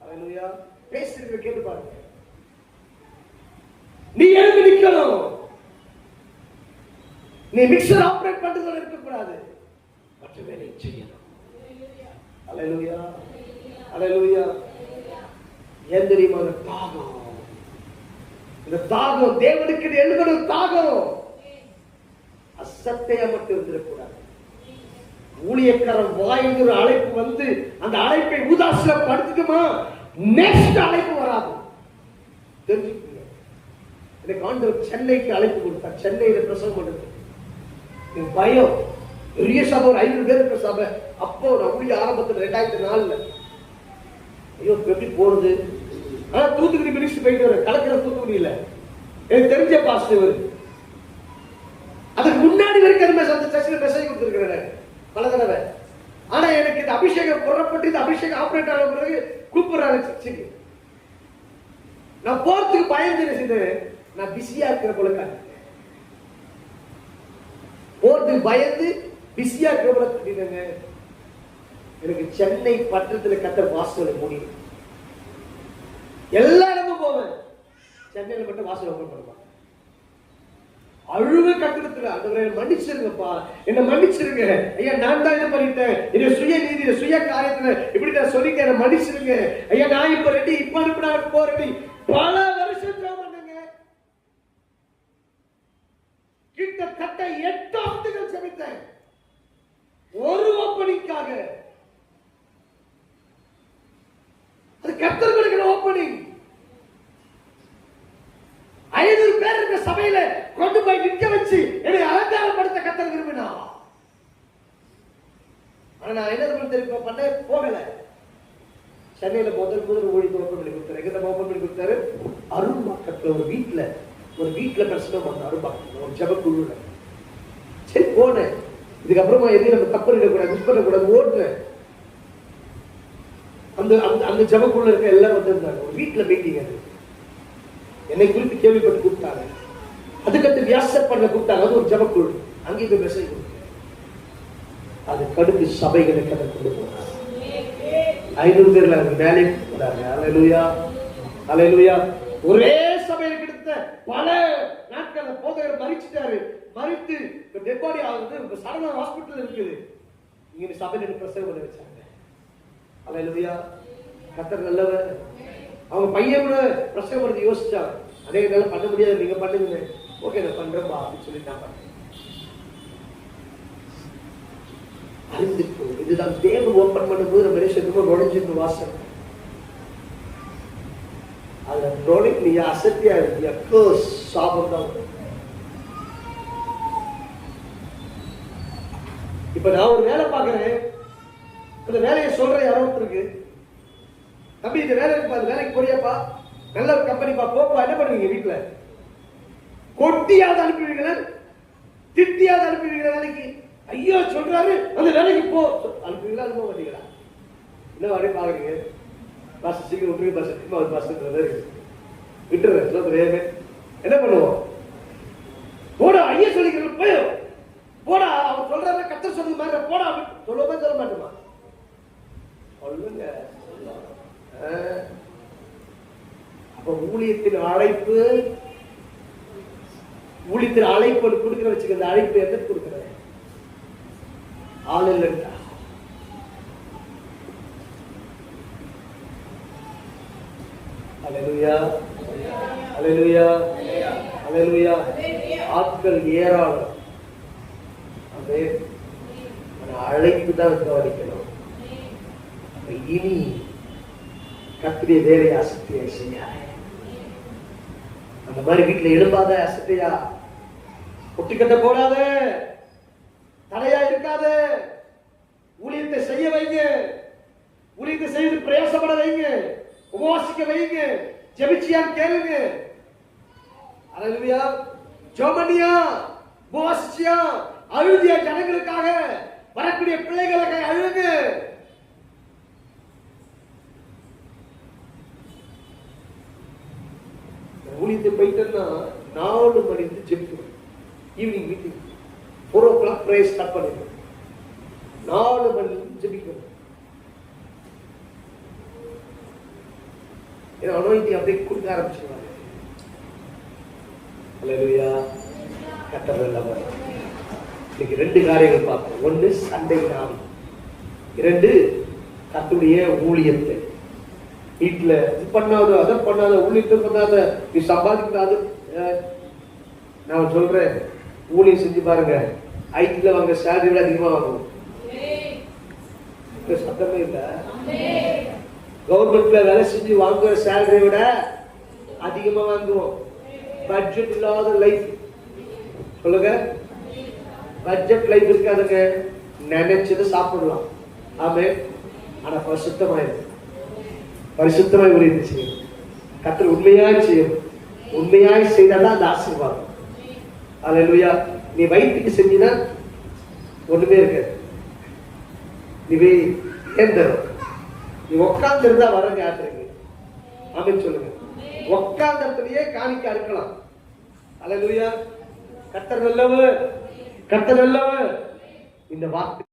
அல்லேலூயா. பேசுறத கேட்டு பாருங்க. நீ எழுந்து நிக்கணும். நீ மிக்சர் ஆபரேட் பண்றதுல இருக்க கூடாது, மற்ற வேலையை செய்யணும். அல்லேலூயா. அல்லேலூயா. ஏன் தெரியுமா? தாகம். இந்த தாகம் தேவனுக்கு எழுதணும். தாகம் அசட்டையா மட்டும் இருந்திடக்கூடாது. ஊழியக்காரன் வாய்ந்து ஒரு அழைப்பு வந்து அந்த அழைப்பை உதாசீனப்படுத்திட்டுமா நெக்ஸ்ட் அழைப்பு வராது. தெரிஞ்சுக்கோங்க. எனக்கு ஆண்டவர் சென்னைக்கு அழைப்பு கொடுத்தார். சென்னையில பிரசவம் பண்ணுறது எனக்கு பயம். பெரிய சபை, ஒரு 500 பேர் இருக்கிற சபை. அப்போ நான் ஊழிய ஆரம்பத்தில் 2004 ஐயோ எப்படி போறது. ஆனா தூத்துக்குடி மினிஸ்டர் போயிட்டு வர கலக்கிற தூத்துக்குடியில எனக்கு தெரிஞ்ச பாஸ்டர். அதுக்கு முன்னாடி வரைக்கும் அந்த சர்ச்சில் மெசேஜ் கொடுத்துருக்கிறேன் பல தடவை. ஆனா எனக்கு இந்த அபிஷேகம் புறப்பட்டு இந்த அபிஷேகம் ஆபரேட் ஆன பிறகு கூப்பிடுறாங்க சர்ச்சுக்கு. நான் போறதுக்கு பயந்து நான் பிஸியா இருக்கிற போல காட்டுறேன். போறதுக்கு பயந்து பிஸியா இருக்கிற போல காட்டிடுங்க. எனக்கு சென்னை பட்டணத்துல கத்தர் வாசலை முடியும். எல்லா இடமும் போவேன், சென்னையில மட்டும் வாசல் ஓபன் பண்ணுவாங்க. அழுவ கட்டணத்துல ஆண்டவரே மன்னிச்சிருங்கப்பா, என்ன மன்னிச்சிருங்க ஐயா, நான் தான் என்ன பண்ணிட்டேன், என்ன சுய நீதியில சுய காரியத்துல இப்படி நான் சொல்லிட்டேன், மன்னிச்சிருங்க ஐயா, நான் இப்ப ரெடி, இப்ப அனுப்பினா போறேன். பல வருஷம் ஜெபம் பண்ணுங்க. கிட்டத்தட்ட 8 ஆண்டுகள் ஜெபித்தேன் ஒரு ஓப்பனிங்காக. அது கர்த்தர் கொடுக்கிற ஓப்பனிங். 500 பேர் இந்த சபையில கொண்டு போய் நிற்க வச்சு என்னை அலங்காரப்படுத்த கர்த்தர் விரும்பினா. ஆனா நான் என்ன தெரியும் பண்ண போகல. சென்னையில முதல் ஊழியத்தை ஓப்பன் பண்ணி கொடுத்தாரு. எங்க ஓப்பன் பண்ணி கொடுத்தாரு? அரும்பாக்கத்துல ஒரு வீட்டுல பிரச்சனை பண்ண அரும்பாக்கத்துல ஒரு ஜபக்குழுல. சரி போனேன். இதுக்கப்புறமா எதையும் நம்ம தப்பு மிஸ் பண்ணக்கூடாது, ஓடுறேன். அந்த ஜபக்குள்ள இருக்க எல்லாரும் வந்திருந்தாங்க. ஒரு வீட்டுல மீட்டிங். அது என்னை குறித்து கேள்விப்பட்டு கூப்பிட்டாங்க. அதுக்கடுத்து வியாசர் பண்ண கூப்பிட்டாங்க. அது ஒரு ஜபக்குழு. அங்கேயும் மெசேஜ் கொடுத்தாங்க. அது கடுத்து சபைகளுக்கு அதை கொண்டு போனாங்க. 500 பேர்ல மேலே போனாங்க. அல்லேலூயா, அல்லேலூயா. ஒரே சபையில் கிட்ட பல நாட்கள் போதகர் மரிச்சிட்டாரு. மரித்து டெட்-பாடி ஆகுது. சடனா ஹாஸ்பிட்டல் இருக்குது. இங்க சபையில பிரசவம் பண்ண வச்சாங்க. அல்லேலூயா. கர்த்தர் நல்லவர். அவங்க பையன் கூட பிரசவம் பண்ணி யோசிச்சா, அதே என்னால பண்ண முடியாது, நீங்க பண்ணுங்க. ஓகே நான் பண்றேன்பா அப்படின்னு சொல்லி நான் பண்ணேன். அறிந்துக்கும் இதுதான் தேவன் ஓப்பன் பண்ணும்போது நம்ம நினைச்சிருக்கோம் நுழைஞ்சிருந்த வாசல். அதுல நுழைக்கு நீ அசத்தியா இருக்கியா சாபம் தான். இப்ப நான் ஒரு வேலை பார்க்கிறேன், அந்த வேலையை சொல்ற யாரோ ஒருத்தருக்கு, தம்பி இந்த வேலை இருக்குப்பா, அந்த வேலைக்கு போறியாப்பா, நல்ல ஒரு கம்பெனிப்பா, போப்பா, என்ன பண்ணுவீங்க? வீட்டுல கொட்டியாவது அனுப்புவீங்களா, திட்டியாவது அனுப்புவீங்களா வேலைக்கு? ஐயோ சொல்றாரு அந்த வேலைக்கு போ, அனுப்புவீங்களா? அனுப்ப மாட்டீங்களா? என்ன வரை பாக்குறீங்க? பஸ் சீக்கிரம் விட்டுருக்கு, பஸ் பஸ் விட்டுறேன் சொல்றேன். என்ன பண்ணுவோம்? போடா, ஐயா சொல்லிக்கிறேன், போய் போடா, அவர் சொல்றாரு கத்தர் சொல்லுங்க மாதிரி, போடா சொல்லுவோமா சொல்ல மாட்டோமா? சொல்லுங்க. அப்ப ஊழியத்தின் அழைப்பு, ஊழியத்தின் அழைப்பு கொடுக்கிற வச்சுக்க, அந்த அழைப்பு எதற்கு கொடுக்கிற? ஆள் இல்லைண்டா. அல்லேலூயா, அல்லேலூயா, அல்லேலூயா. ஆட்கள் ஏராளம், அது அழைப்பு தான் கவனிக்கணும். இனி கர்த்தருடைய வேலையை அசட்டையா செய்யாத. அந்த மாதிரி வீட்டுல எழுப்பாத, அசட்டையா ஒட்டுக்கட்ட போடாத, தடையா இருக்காத. ஊழியத்தை செய்ய வைங்க, ஊழியத்தை செய்து பிரயாசப்பட வைங்க, உபவாசிக்க வைங்க, ஜெபிச்சியான்னு கேளுங்க. அல்லேலூயா. ஜெபனியா, உபவாசிச்சியா, அழுதிய ஜனங்களுக்காக, வரக்கூடிய பிள்ளைகளுக்காக அழுங்க. ஊழியத்தை போயிட்டேன்னா 4 மணிக்கு ஜெபிக்கணும். Evening meeting 4 o'clock prayer start பண்ணிடுவோம். 4 மணிக்கு ஜெபிக்கணும். அனாயிண்டிங் அப்படியே கொடுக்க ஆரம்பிச்சிருவாங்க. அல்லேலூயா. கர்த்தர் நல்லவர். இன்னைக்கு 2 காரியங்கள் பார்ப்போம். 1 சண்டை நாள், 2 கர்த்தருடைய ஊழியத்தை. வீட்டுல இது பண்ணாத, அதை பண்ணாத, ஊழியத்தை பண்ணாத, நீ சம்பாதிக்காது. நான் சொல்றேன், ஊழியம் செஞ்சு பாருங்க, ஐடில வாங்க சேலரி விட அதிகமா வாங்கும். சத்தமே இல்ல. கவர்மெண்ட்ல வேலை செஞ்சு வாங்குற சேலரியை விட அதிகமா வாங்குவோம். பட்ஜெட் இல்லாத லைஃப். சொல்லுங்க, பட்ஜெட் லைஃப் இருக்காதுங்க. நினைச்சது சாப்பிடலாம். ஆமே. ஆனா பரிசுத்தமாயிருக்கு, பரிசுத்தமாய் ஊழியத்தை செய்யும். கர்த்தர் உண்மையாய் செய்யும். உண்மையாய் செய்தாதான் அந்த ஆசீர்வாதம். அல்லேலூயா. நீ வயிற்றுக்கு செஞ்சினா ஒண்ணுமே இருக்காது. நீ ஏந்தரும். நீ உட்கார்ந்து இருந்தா வரங்க யாத்திரைக்கு. ஆமென் சொல்லுங்க. உட்கார்ந்த இடத்துலயே காணிக்க அறுக்கலாம். அல்லேலூயா. கர்த்தர் நல்லவர், கர்த்தர் நல்லவர். இந்த வார்த்தை